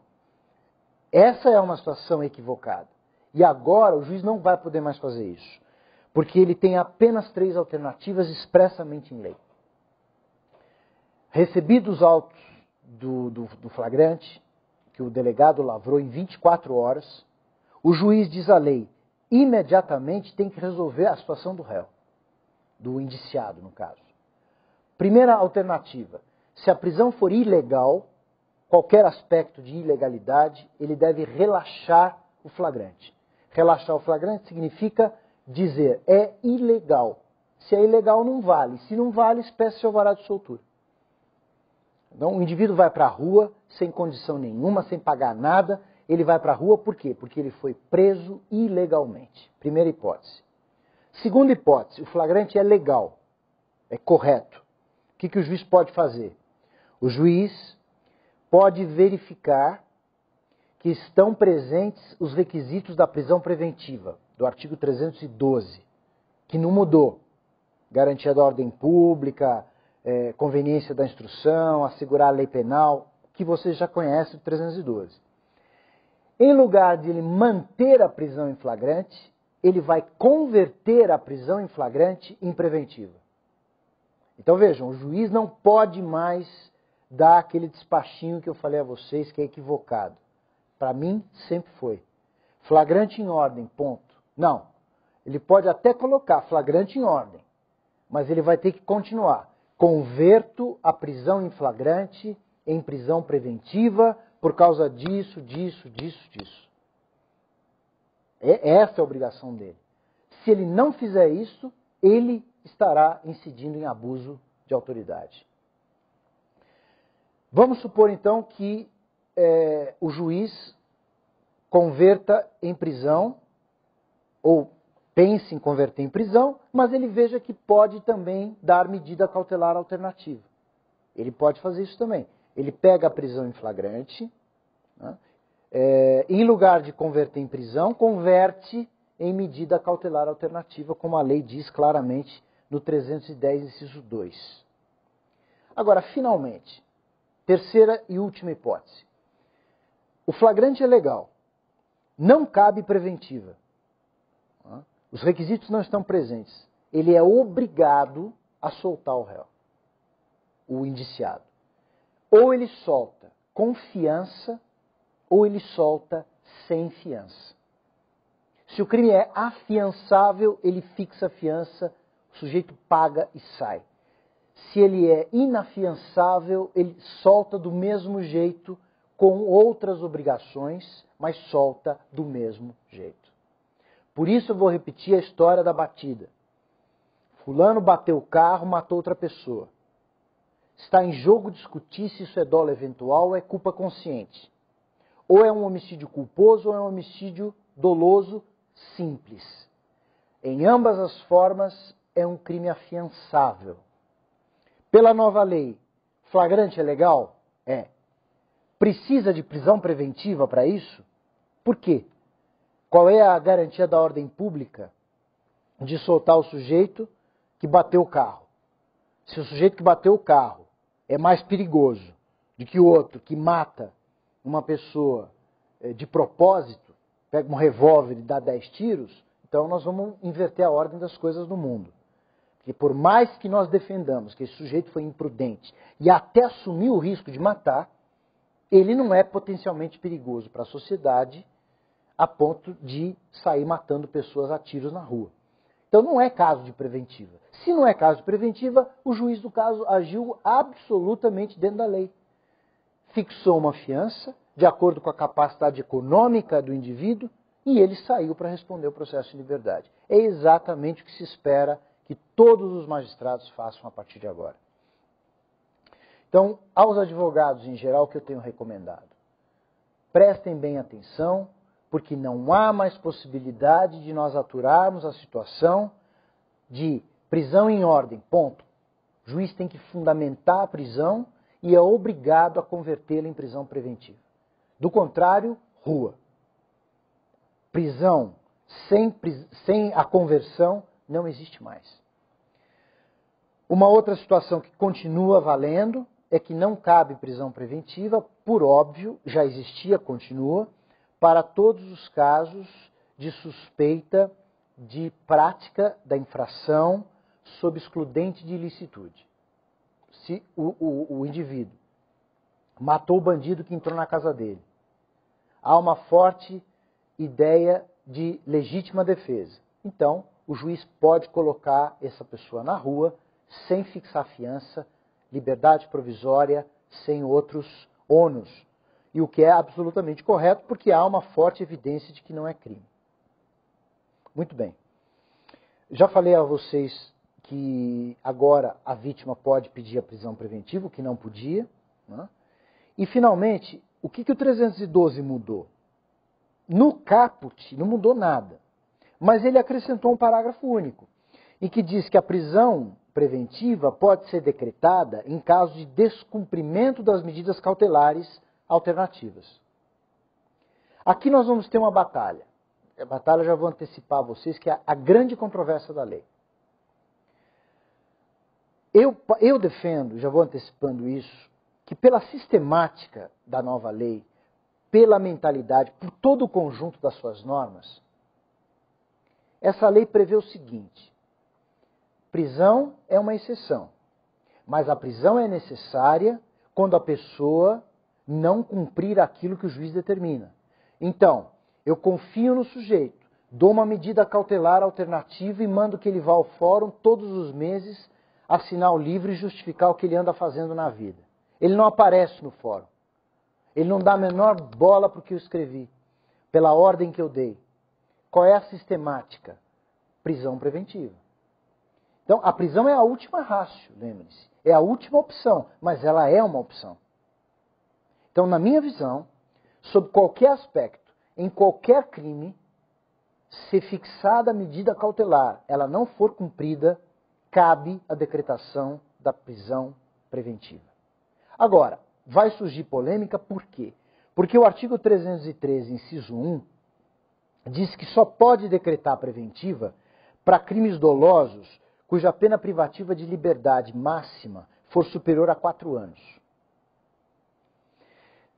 Essa é uma situação equivocada. E agora o juiz não vai poder mais fazer isso, porque ele tem apenas 3 alternativas expressamente em lei. Recebidos os autos do flagrante, que o delegado lavrou em 24 horas, o juiz, diz a lei, imediatamente tem que resolver a situação do réu, do indiciado, no caso. Primeira alternativa, se a prisão for ilegal, qualquer aspecto de ilegalidade, ele deve relaxar o flagrante. Relaxar o flagrante significa dizer, é ilegal. Se é ilegal, não vale. Se não vale, espécie alvará de soltura. Então, o indivíduo vai para a rua, sem condição nenhuma, sem pagar nada. Ele vai para a rua por quê? Porque ele foi preso ilegalmente. Primeira hipótese. Segunda hipótese, o flagrante é legal, é correto. O que o juiz pode fazer? O juiz pode verificar que estão presentes os requisitos da prisão preventiva, do artigo 312, que não mudou. Garantia da ordem pública, conveniência da instrução, assegurar a lei penal, que você já conhece do 312. Em lugar de ele manter a prisão em flagrante, ele vai converter a prisão em flagrante em preventiva. Então vejam, o juiz não pode mais dar aquele despachinho que eu falei a vocês que é equivocado. Para mim, sempre foi. Flagrante em ordem, ponto. Não. Ele pode até colocar flagrante em ordem, mas ele vai ter que continuar. Converto a prisão em flagrante em prisão preventiva por causa disso, disso, disso, disso. Essa é a obrigação dele. Se ele não fizer isso, ele estará incidindo em abuso de autoridade. Vamos supor, então, que o juiz converta em prisão, ou pense em converter em prisão, mas ele veja que pode também dar medida cautelar alternativa. Ele pode fazer isso também. Ele pega a prisão em flagrante, né? Em lugar de converter em prisão, converte em medida cautelar alternativa, como a lei diz claramente no 310, inciso 2. Agora, finalmente, terceira e última hipótese. O flagrante é legal. Não cabe preventiva. Os requisitos não estão presentes. Ele é obrigado a soltar o réu, o indiciado. Ou ele solta com fiança, ou ele solta sem fiança. Se o crime é afiançável, ele fixa a fiança, o sujeito paga e sai. Se ele é inafiançável, ele solta do mesmo jeito, com outras obrigações, mas solta do mesmo jeito. Por isso eu vou repetir a história da batida. Fulano bateu o carro, matou outra pessoa. Está em jogo discutir se isso é dolo eventual ou é culpa consciente. Ou é um homicídio culposo ou é um homicídio doloso simples. Em ambas as formas, é um crime afiançável. Pela nova lei, flagrante é legal? É. Precisa de prisão preventiva para isso? Por quê? Qual é a garantia da ordem pública de soltar o sujeito que bateu o carro? Se o sujeito que bateu o carro é mais perigoso do que o outro que mata uma pessoa de propósito, pega um revólver e dá 10 tiros, então nós vamos inverter a ordem das coisas no mundo. Porque por mais que nós defendamos que esse sujeito foi imprudente e até assumiu o risco de matar, ele não é potencialmente perigoso para a sociedade a ponto de sair matando pessoas a tiros na rua. Então não é caso de preventiva. Se não é caso de preventiva, o juiz do caso agiu absolutamente dentro da lei. Fixou uma fiança, de acordo com a capacidade econômica do indivíduo, e ele saiu para responder o processo em liberdade. É exatamente o que se espera que todos os magistrados façam a partir de agora. Então, aos advogados em geral, o que eu tenho recomendado? Prestem bem atenção, porque não há mais possibilidade de nós aturarmos a situação de prisão em ordem, ponto. O juiz tem que fundamentar a prisão e é obrigado a convertê-la em prisão preventiva. Do contrário, rua. Prisão sem a conversão não existe mais. Uma outra situação que continua valendo é que não cabe prisão preventiva, por óbvio, já existia, continua, para todos os casos de suspeita de prática da infração sob excludente de ilicitude. Se o indivíduo matou o bandido que entrou na casa dele, há uma forte ideia de legítima defesa. Então, o juiz pode colocar essa pessoa na rua sem fixar fiança, liberdade provisória, sem outros ônus. E o que é absolutamente correto, porque há uma forte evidência de que não é crime. Muito bem. Já falei a vocês que agora a vítima pode pedir a prisão preventiva, o que não podia. Né? E, finalmente, o que o 312 mudou? No caput não mudou nada, mas ele acrescentou um parágrafo único, em que diz que a prisão preventiva pode ser decretada em caso de descumprimento das medidas cautelares alternativas. Aqui nós vamos ter uma batalha. A batalha, já vou antecipar a vocês, que é a grande controvérsia da lei. Eu defendo, já vou antecipando isso, que pela sistemática da nova lei, pela mentalidade, por todo o conjunto das suas normas, essa lei prevê o seguinte: prisão é uma exceção, mas a prisão é necessária quando a pessoa não cumprir aquilo que o juiz determina. Então, eu confio no sujeito, dou uma medida cautelar alternativa e mando que ele vá ao fórum todos os meses assinar o livro e justificar o que ele anda fazendo na vida. Ele não aparece no fórum. Ele não dá a menor bola para o que eu escrevi, pela ordem que eu dei. Qual é a sistemática? Prisão preventiva. Então, a prisão é a última ratio, lembre-se. É a última opção, mas ela é uma opção. Então, na minha visão, sob qualquer aspecto, em qualquer crime, se fixada a medida cautelar, ela não for cumprida, cabe a decretação da prisão preventiva. Agora, vai surgir polêmica por quê? Porque o artigo 313, inciso 1, diz que só pode decretar preventiva para crimes dolosos cuja pena privativa de liberdade máxima for superior a 4 anos.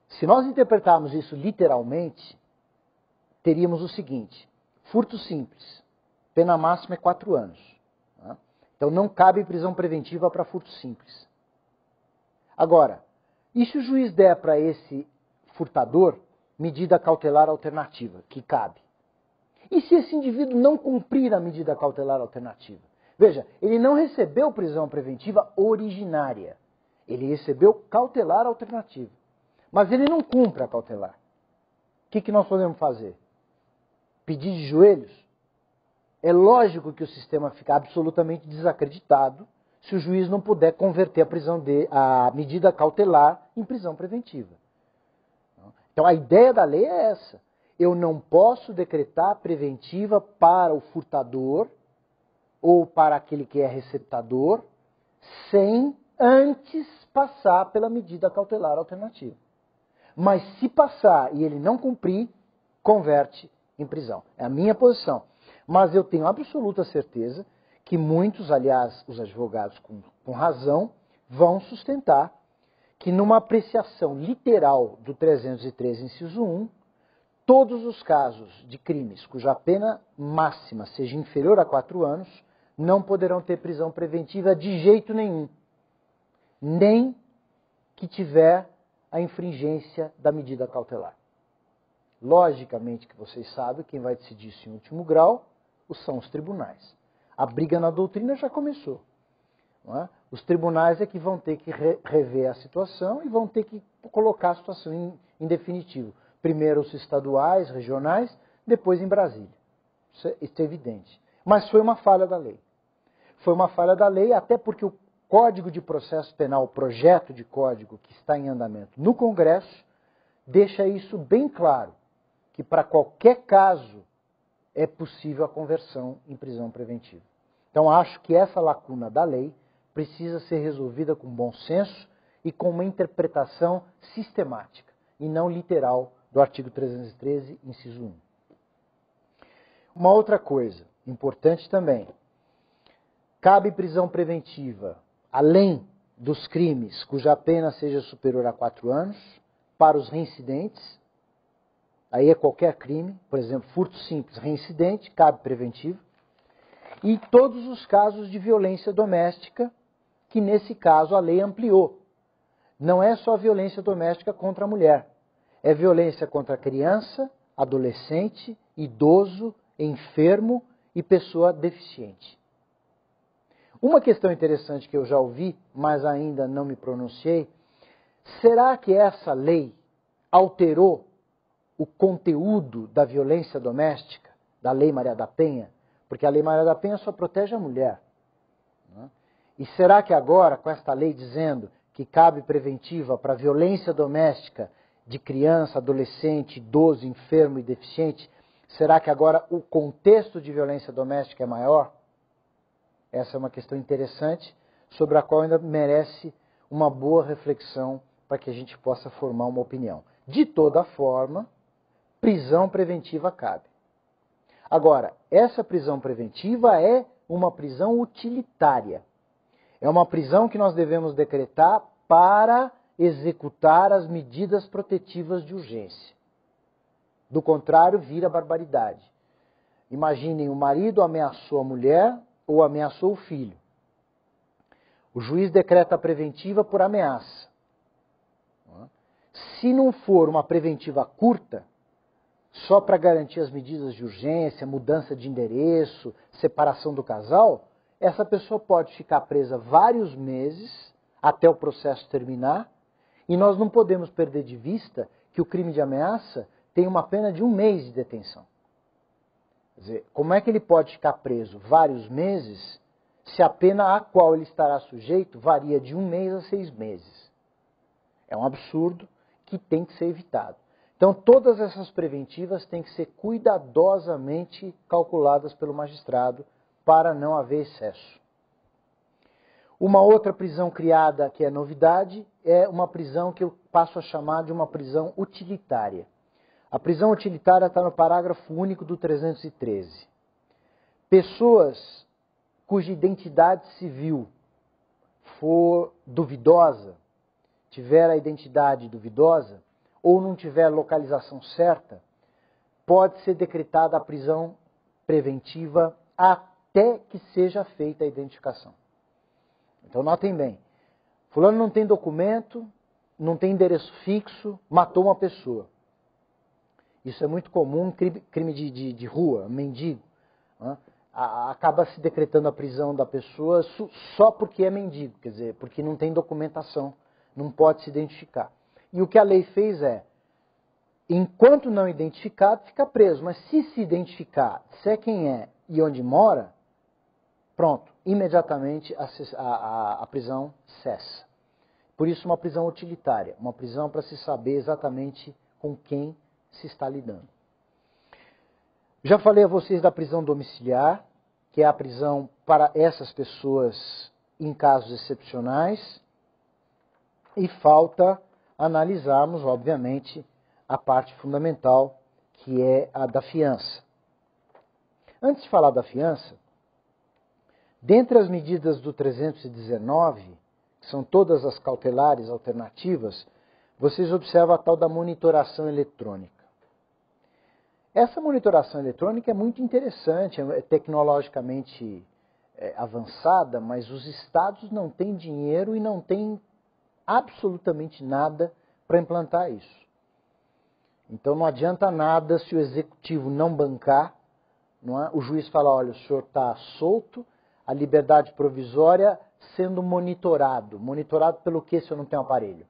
Se nós interpretarmos isso literalmente, teríamos o seguinte: furto simples, pena máxima é 4 anos. Tá? Então não cabe prisão preventiva para furto simples. Agora, e se o juiz der para esse furtador medida cautelar alternativa, que cabe? E se esse indivíduo não cumprir a medida cautelar alternativa? Veja, ele não recebeu prisão preventiva originária. Ele recebeu cautelar alternativa. Mas ele não cumpre a cautelar. O que nós podemos fazer? Pedir de joelhos? É lógico que o sistema fica absolutamente desacreditado se o juiz não puder converter a medida cautelar em prisão preventiva. Então a ideia da lei é essa. Eu não posso decretar preventiva para o furtador ou para aquele que é receptador sem antes passar pela medida cautelar alternativa. Mas se passar e ele não cumprir, converte em prisão. É a minha posição. Mas eu tenho absoluta certeza que muitos, aliás, os advogados com razão, vão sustentar que numa apreciação literal do 313, inciso 1, todos os casos de crimes cuja pena máxima seja inferior a 4 anos não poderão ter prisão preventiva de jeito nenhum, nem que tiver a infringência da medida cautelar. Logicamente que vocês sabem, quem vai decidir isso em último grau são os tribunais. A briga na doutrina já começou. Não é? Os tribunais é que vão ter que rever a situação e vão ter que colocar a situação em definitivo. Primeiro os estaduais, regionais, depois em Brasília. Isso é evidente. Mas foi uma falha da lei. Foi uma falha da lei até porque Código de Processo Penal, o projeto de código que está em andamento no Congresso, deixa isso bem claro, que para qualquer caso é possível a conversão em prisão preventiva. Então acho que essa lacuna da lei precisa ser resolvida com bom senso e com uma interpretação sistemática e não literal do artigo 313, inciso 1. Uma outra coisa importante também, cabe prisão preventiva, além dos crimes cuja pena seja superior a 4 anos, para os reincidentes, aí é qualquer crime, por exemplo, furto simples, reincidente, cabe preventivo, e todos os casos de violência doméstica, que nesse caso a lei ampliou. Não é só violência doméstica contra a mulher, é violência contra a criança, adolescente, idoso, enfermo e pessoa deficiente. Uma questão interessante que eu já ouvi, mas ainda não me pronunciei, será que essa lei alterou o conteúdo da violência doméstica, da Lei Maria da Penha? Porque a Lei Maria da Penha só protege a mulher. Né? E será que agora, com esta lei dizendo que cabe preventiva para violência doméstica de criança, adolescente, idoso, enfermo e deficiente, será que agora o contexto de violência doméstica é maior? Essa é uma questão interessante, sobre a qual ainda merece uma boa reflexão para que a gente possa formar uma opinião. De toda forma, prisão preventiva cabe. Agora, essa prisão preventiva é uma prisão utilitária. É uma prisão que nós devemos decretar para executar as medidas protetivas de urgência. Do contrário, vira barbaridade. Imaginem, o marido ameaçou a mulher ou ameaçou o filho. O juiz decreta a preventiva por ameaça. Se não for uma preventiva curta, só para garantir as medidas de urgência, mudança de endereço, separação do casal, essa pessoa pode ficar presa vários meses até o processo terminar, e nós não podemos perder de vista que o crime de ameaça tem uma pena de 1 mês de detenção. Quer dizer, como é que ele pode ficar preso vários meses se a pena a qual ele estará sujeito varia de 1 mês a 6 meses? É um absurdo que tem que ser evitado. Então, todas essas preventivas têm que ser cuidadosamente calculadas pelo magistrado para não haver excesso. Uma outra prisão criada, que é novidade, é uma prisão que eu passo a chamar de uma prisão utilitária. A prisão utilitária está no parágrafo único do 313. Pessoas cuja identidade civil for duvidosa, tiver a identidade duvidosa, ou não tiver localização certa, pode ser decretada a prisão preventiva até que seja feita a identificação. Então notem bem, fulano não tem documento, não tem endereço fixo, matou uma pessoa. Isso é muito comum, crime de rua, mendigo. Né? Acaba se decretando a prisão da pessoa só porque é mendigo, quer dizer, porque não tem documentação, não pode se identificar. E o que a lei fez é, enquanto não identificado, fica preso. Mas se identificar, disser quem é e onde mora, pronto, imediatamente a prisão cessa. Por isso uma prisão utilitária, uma prisão para se saber exatamente com quem se está lidando. Já falei a vocês da prisão domiciliar, que é a prisão para essas pessoas em casos excepcionais, e falta analisarmos, obviamente, a parte fundamental, que é a da fiança. Antes de falar da fiança, dentre as medidas do 319, que são todas as cautelares alternativas, vocês observam a tal da monitoração eletrônica. Essa monitoração eletrônica é muito interessante, é tecnologicamente avançada, mas os estados não têm dinheiro e não têm absolutamente nada para implantar isso. Então não adianta nada se o executivo não bancar, não é? O juiz fala, olha, o senhor está solto, a liberdade provisória sendo monitorado. Monitorado pelo quê se eu não tenho aparelho?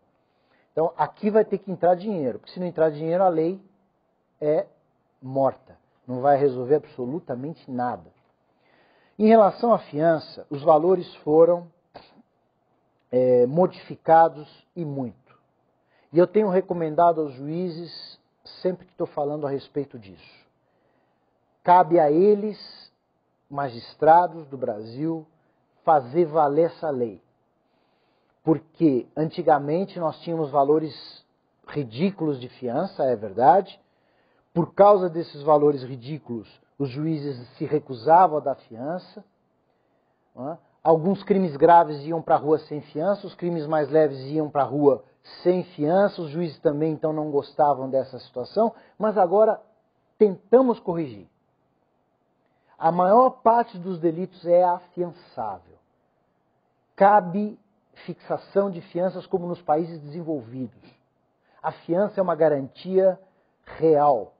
Então aqui vai ter que entrar dinheiro, porque se não entrar dinheiro a lei é morta, não vai resolver absolutamente nada. Em relação à fiança, os valores foram modificados e muito. E eu tenho recomendado aos juízes, sempre que estou falando a respeito disso, cabe a eles, magistrados do Brasil, fazer valer essa lei. Porque antigamente nós tínhamos valores ridículos de fiança, é verdade. Por causa desses valores ridículos, os juízes se recusavam a dar fiança. Não é? Alguns crimes graves iam para a rua sem fiança, os crimes mais leves iam para a rua sem fiança, os juízes também então não gostavam dessa situação, mas agora tentamos corrigir. A maior parte dos delitos é afiançável. Cabe fixação de fianças como nos países desenvolvidos. A fiança é uma garantia real.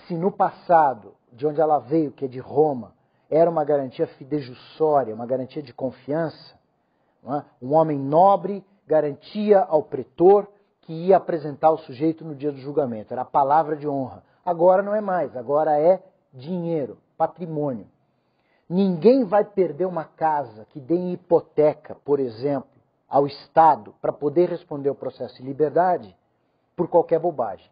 Se no passado, de onde ela veio, que é de Roma, era uma garantia fidejussória, uma garantia de confiança, não é? Um homem nobre garantia ao pretor que ia apresentar o sujeito no dia do julgamento. Era a palavra de honra. Agora não é mais, agora é dinheiro, patrimônio. Ninguém vai perder uma casa que dê em hipoteca, por exemplo, ao Estado para poder responder ao processo de liberdade por qualquer bobagem.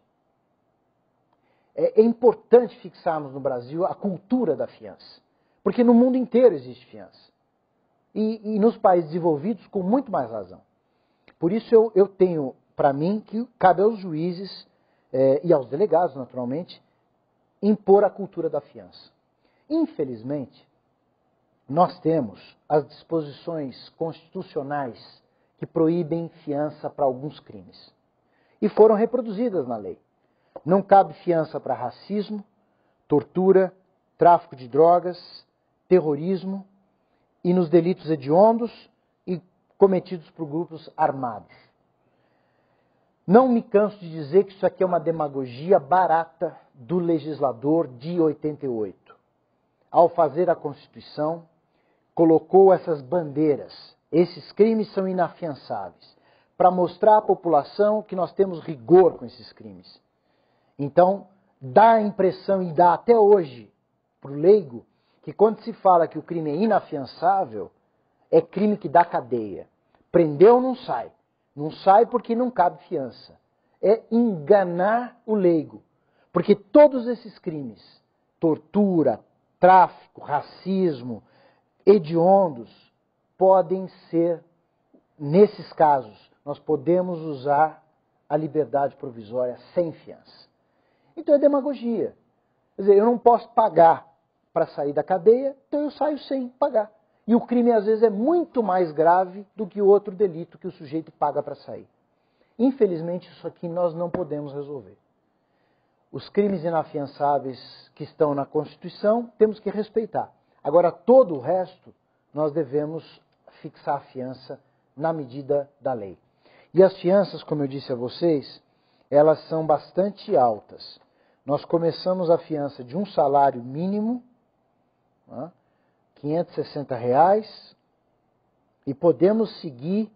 É importante fixarmos no Brasil a cultura da fiança, porque no mundo inteiro existe fiança. E nos países desenvolvidos com muito mais razão. Por isso eu tenho para mim que cabe aos juízes e aos delegados, naturalmente, impor a cultura da fiança. Infelizmente, nós temos as disposições constitucionais que proíbem fiança para alguns crimes. E foram reproduzidas na lei. Não cabe fiança para racismo, tortura, tráfico de drogas, terrorismo e nos delitos hediondos e cometidos por grupos armados. Não me canso de dizer que isso aqui é uma demagogia barata do legislador de 88. Ao fazer a Constituição, colocou essas bandeiras. Esses crimes são inafiançáveis, para mostrar à população que nós temos rigor com esses crimes. Então, dá a impressão, e dá até hoje, para o leigo, que quando se fala que o crime é inafiançável, é crime que dá cadeia. Prendeu, não sai. Não sai porque não cabe fiança. É enganar o leigo. Porque todos esses crimes, tortura, tráfico, racismo, hediondos, podem ser, nesses casos, nós podemos usar a liberdade provisória sem fiança. Então é demagogia. Quer dizer, eu não posso pagar para sair da cadeia, então eu saio sem pagar. E o crime, às vezes, é muito mais grave do que o outro delito que o sujeito paga para sair. Infelizmente, isso aqui nós não podemos resolver. Os crimes inafiançáveis que estão na Constituição, temos que respeitar. Agora, todo o resto, nós devemos fixar a fiança na medida da lei. E as fianças, como eu disse a vocês, elas são bastante altas. Nós começamos a fiança de um salário mínimo, né, R$560, e podemos seguir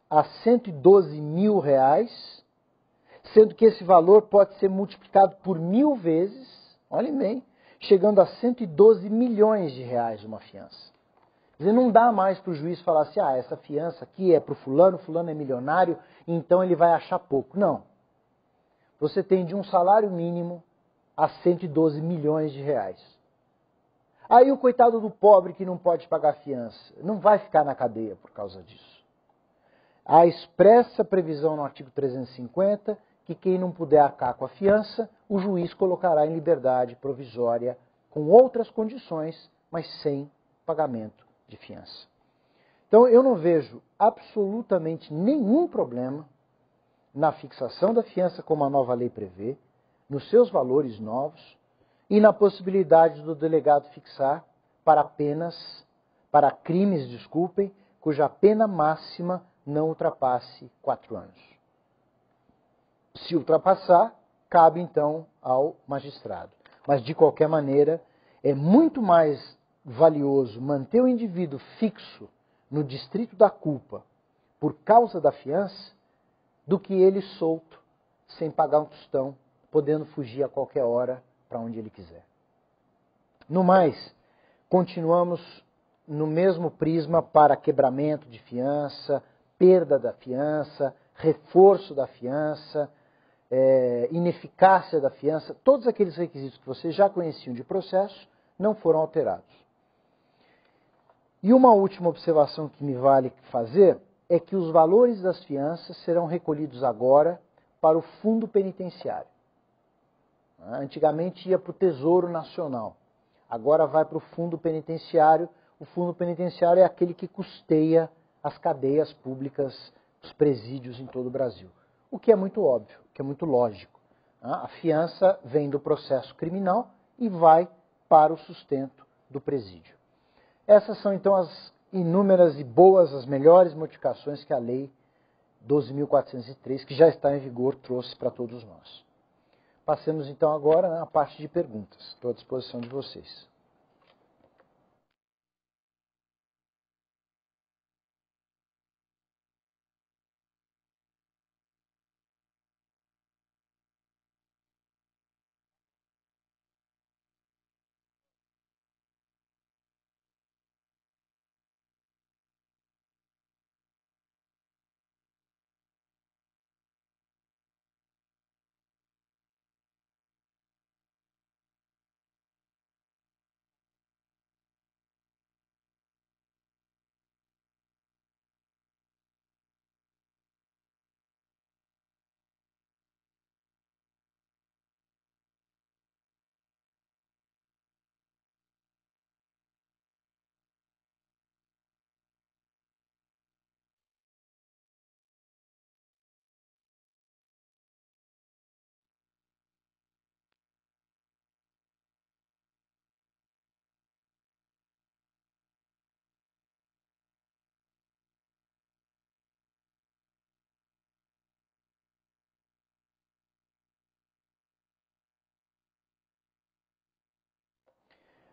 a R$112 mil, sendo que esse valor pode ser multiplicado por 1000 vezes, olhem bem, chegando a R$112 milhões uma fiança. Quer dizer, não dá mais para o juiz falar assim, essa fiança aqui é para o fulano é milionário, então ele vai achar pouco. Não. Você tem de um salário mínimo a R$112 milhões. Aí o coitado do pobre que não pode pagar fiança, não vai ficar na cadeia por causa disso. Há expressa previsão no artigo 350 que quem não puder arcar com a fiança, o juiz colocará em liberdade provisória com outras condições, mas sem pagamento de fiança. Então eu não vejo absolutamente nenhum problema na fixação da fiança como a nova lei prevê, nos seus valores novos e na possibilidade do delegado fixar para crimes, cuja pena máxima não ultrapasse 4 anos. Se ultrapassar, cabe então ao magistrado. Mas de qualquer maneira, é muito mais valioso manter o indivíduo fixo no distrito da culpa por causa da fiança do que ele solto, sem pagar um tostão, podendo fugir a qualquer hora para onde ele quiser. No mais, continuamos no mesmo prisma para quebramento de fiança, perda da fiança, reforço da fiança, ineficácia da fiança, todos aqueles requisitos que vocês já conheciam de processo não foram alterados. E uma última observação que me vale fazer é que os valores das fianças serão recolhidos agora para o Fundo Penitenciário. Antigamente ia para o Tesouro Nacional, agora vai para o Fundo Penitenciário. O Fundo Penitenciário é aquele que custeia as cadeias públicas, os presídios em todo o Brasil. O que é muito óbvio, o que é muito lógico. A fiança vem do processo criminal e vai para o sustento do presídio. Essas são então as inúmeras e boas, as melhores modificações que a Lei 12.403, que já está em vigor, trouxe para todos nós. Passemos então agora à parte de perguntas. Estou à disposição de vocês.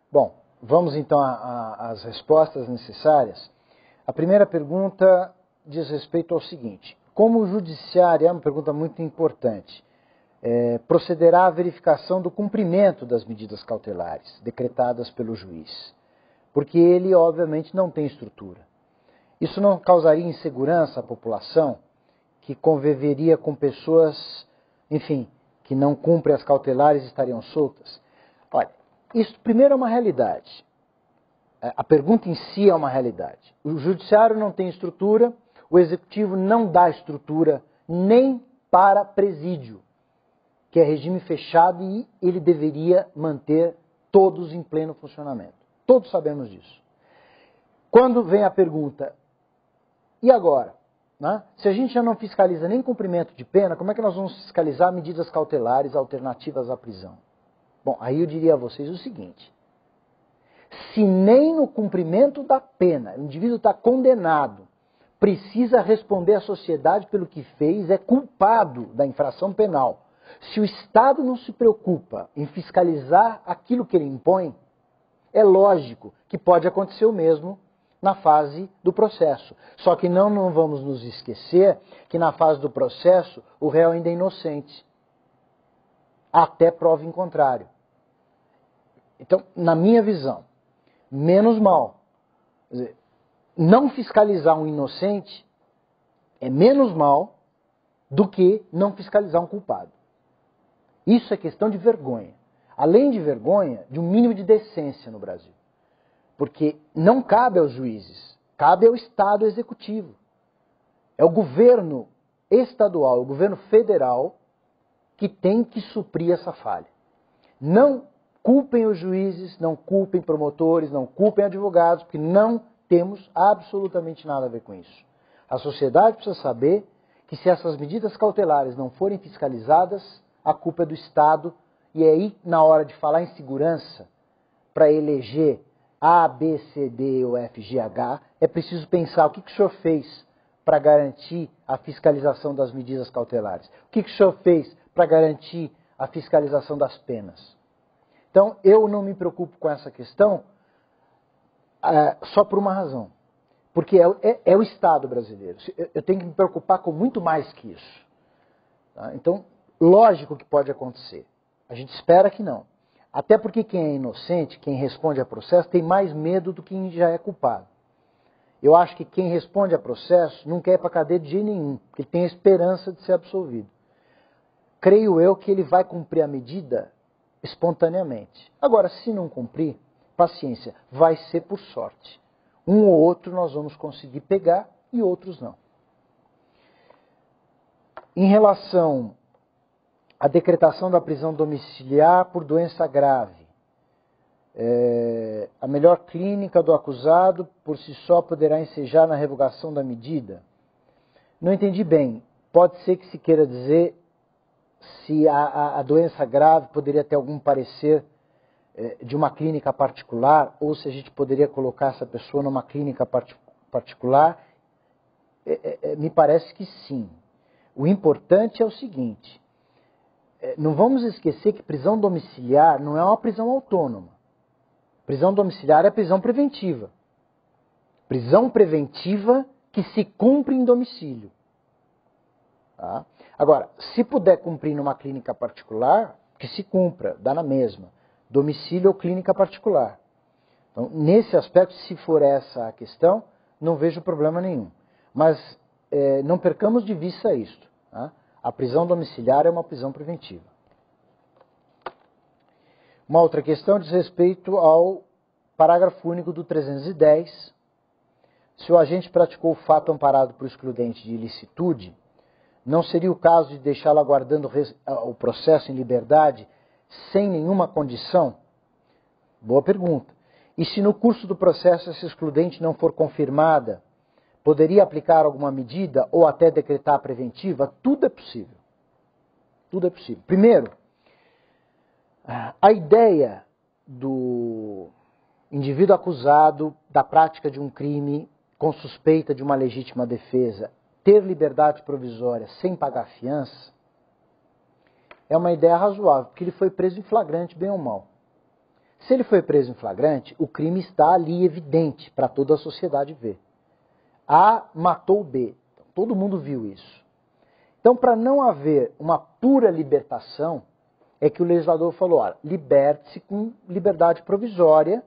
Bom, vamos então às respostas necessárias. A primeira pergunta diz respeito ao seguinte: como o judiciário, é uma pergunta muito importante, procederá à verificação do cumprimento das medidas cautelares decretadas pelo juiz? Porque ele, obviamente, não tem estrutura. Isso não causaria insegurança à população, que conviveria com pessoas, enfim, que não cumprem as cautelares e estariam soltas? Olha, isso primeiro é uma realidade. A pergunta em si é uma realidade. O judiciário não tem estrutura, o executivo não dá estrutura nem para presídio, que é regime fechado e ele deveria manter todos em pleno funcionamento. Todos sabemos disso. Quando vem a pergunta, e agora? Né? Se a gente já não fiscaliza nem cumprimento de pena, como é que nós vamos fiscalizar medidas cautelares alternativas à prisão? Bom, aí eu diria a vocês o seguinte: se nem no cumprimento da pena o indivíduo está condenado, precisa responder à sociedade pelo que fez, é culpado da infração penal. Se o Estado não se preocupa em fiscalizar aquilo que ele impõe, é lógico que pode acontecer o mesmo na fase do processo. Só que não vamos nos esquecer que na fase do processo o réu ainda é inocente, até prova em contrário. Então, na minha visão, menos mal. Quer dizer, não fiscalizar um inocente é menos mal do que não fiscalizar um culpado. Isso é questão de vergonha. Além de vergonha, de um mínimo de decência no Brasil. Porque não cabe aos juízes, cabe ao Estado executivo. É o governo estadual, o governo federal, que tem que suprir essa falha. Não culpem os juízes, não culpem promotores, não culpem advogados, porque não temos absolutamente nada a ver com isso. A sociedade precisa saber que se essas medidas cautelares não forem fiscalizadas, a culpa é do Estado, e aí, na hora de falar em segurança, para eleger A, B, C, D, ou F, G, H, é preciso pensar o que o senhor fez para garantir a fiscalização das medidas cautelares. O que o senhor fez para garantir a fiscalização das penas? Então, eu não me preocupo com essa questão só por uma razão. Porque é o Estado brasileiro. Eu tenho que me preocupar com muito mais que isso. Tá? Então, lógico que pode acontecer. A gente espera que não. Até porque quem é inocente, quem responde a processo, tem mais medo do que quem já é culpado. Eu acho que quem responde a processo não quer ir para a cadeia de jeito nenhum, porque ele tem a esperança de ser absolvido. Creio eu que ele vai cumprir a medida espontaneamente. Agora, se não cumprir, paciência, vai ser por sorte. Um ou outro nós vamos conseguir pegar e outros não. Em relação à decretação da prisão domiciliar por doença grave, a melhor clínica do acusado por si só poderá ensejar na revogação da medida? Não entendi bem. Pode ser que se queira dizer se a doença grave poderia ter algum parecer de uma clínica particular, ou se a gente poderia colocar essa pessoa numa clínica particular. Me parece que sim. O importante é o seguinte, não vamos esquecer que prisão domiciliar não é uma prisão autônoma. Prisão domiciliar é prisão preventiva. Prisão preventiva que se cumpre em domicílio. Tá? Agora, se puder cumprir numa clínica particular, que se cumpra, dá na mesma. Domicílio ou clínica particular. Então, nesse aspecto, se for essa a questão, não vejo problema nenhum. Mas não percamos de vista isto. Tá? A prisão domiciliar é uma prisão preventiva. Uma outra questão diz respeito ao parágrafo único do 310. Se o agente praticou o fato amparado por excludente de ilicitude, não seria o caso de deixá-lo aguardando o processo em liberdade sem nenhuma condição? Boa pergunta. E se no curso do processo essa excludente não for confirmada, poderia aplicar alguma medida ou até decretar a preventiva? Tudo é possível. Tudo é possível. Primeiro, a ideia do indivíduo acusado da prática de um crime com suspeita de uma legítima defesa ter liberdade provisória sem pagar fiança é uma ideia razoável, porque ele foi preso em flagrante, bem ou mal. Se ele foi preso em flagrante, o crime está ali evidente para toda a sociedade ver. A matou B. Todo mundo viu isso. Então, para não haver uma pura libertação, é que o legislador falou, olha, liberte-se com liberdade provisória,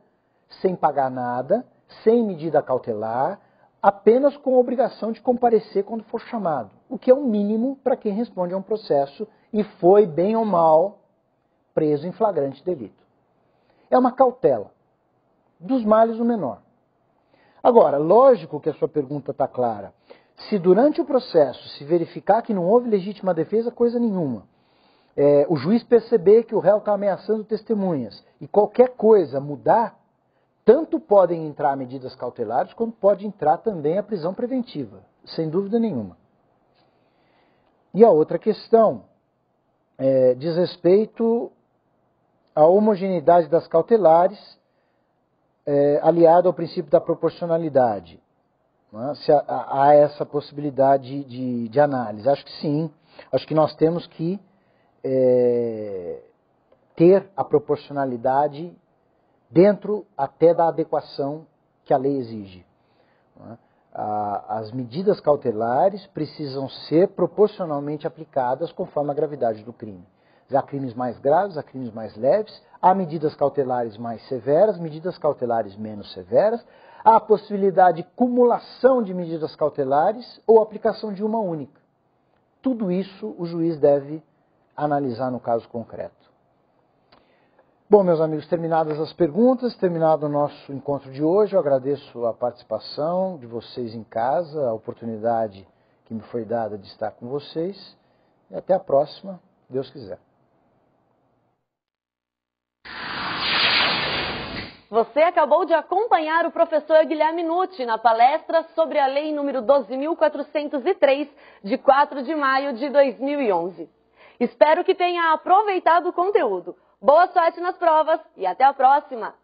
sem pagar nada, sem medida cautelar, apenas com a obrigação de comparecer quando for chamado. O que é o mínimo para quem responde a um processo e foi, bem ou mal, preso em flagrante delito. É uma cautela. Dos males o menor. Agora, lógico que a sua pergunta está clara. Se durante o processo se verificar que não houve legítima defesa, coisa nenhuma. O juiz perceber que o réu está ameaçando testemunhas e qualquer coisa mudar, tanto podem entrar medidas cautelares, como pode entrar também a prisão preventiva, sem dúvida nenhuma. E a outra questão diz respeito à homogeneidade das cautelares, aliado ao princípio da proporcionalidade. Né? Se há essa possibilidade de análise. Acho que sim, acho que nós temos que ter a proporcionalidade dentro até da adequação que a lei exige. As medidas cautelares precisam ser proporcionalmente aplicadas conforme a gravidade do crime. Há crimes mais graves, há crimes mais leves, há medidas cautelares mais severas, medidas cautelares menos severas, há a possibilidade de cumulação de medidas cautelares ou aplicação de uma única. Tudo isso o juiz deve analisar no caso concreto. Bom, meus amigos, terminadas as perguntas, terminado o nosso encontro de hoje, eu agradeço a participação de vocês em casa, a oportunidade que me foi dada de estar com vocês, e até a próxima, se Deus quiser. Você acabou de acompanhar o professor Guilherme Nucci na palestra sobre a Lei número 12.403, de 4 de maio de 2011. Espero que tenha aproveitado o conteúdo. Boa sorte nas provas e até a próxima!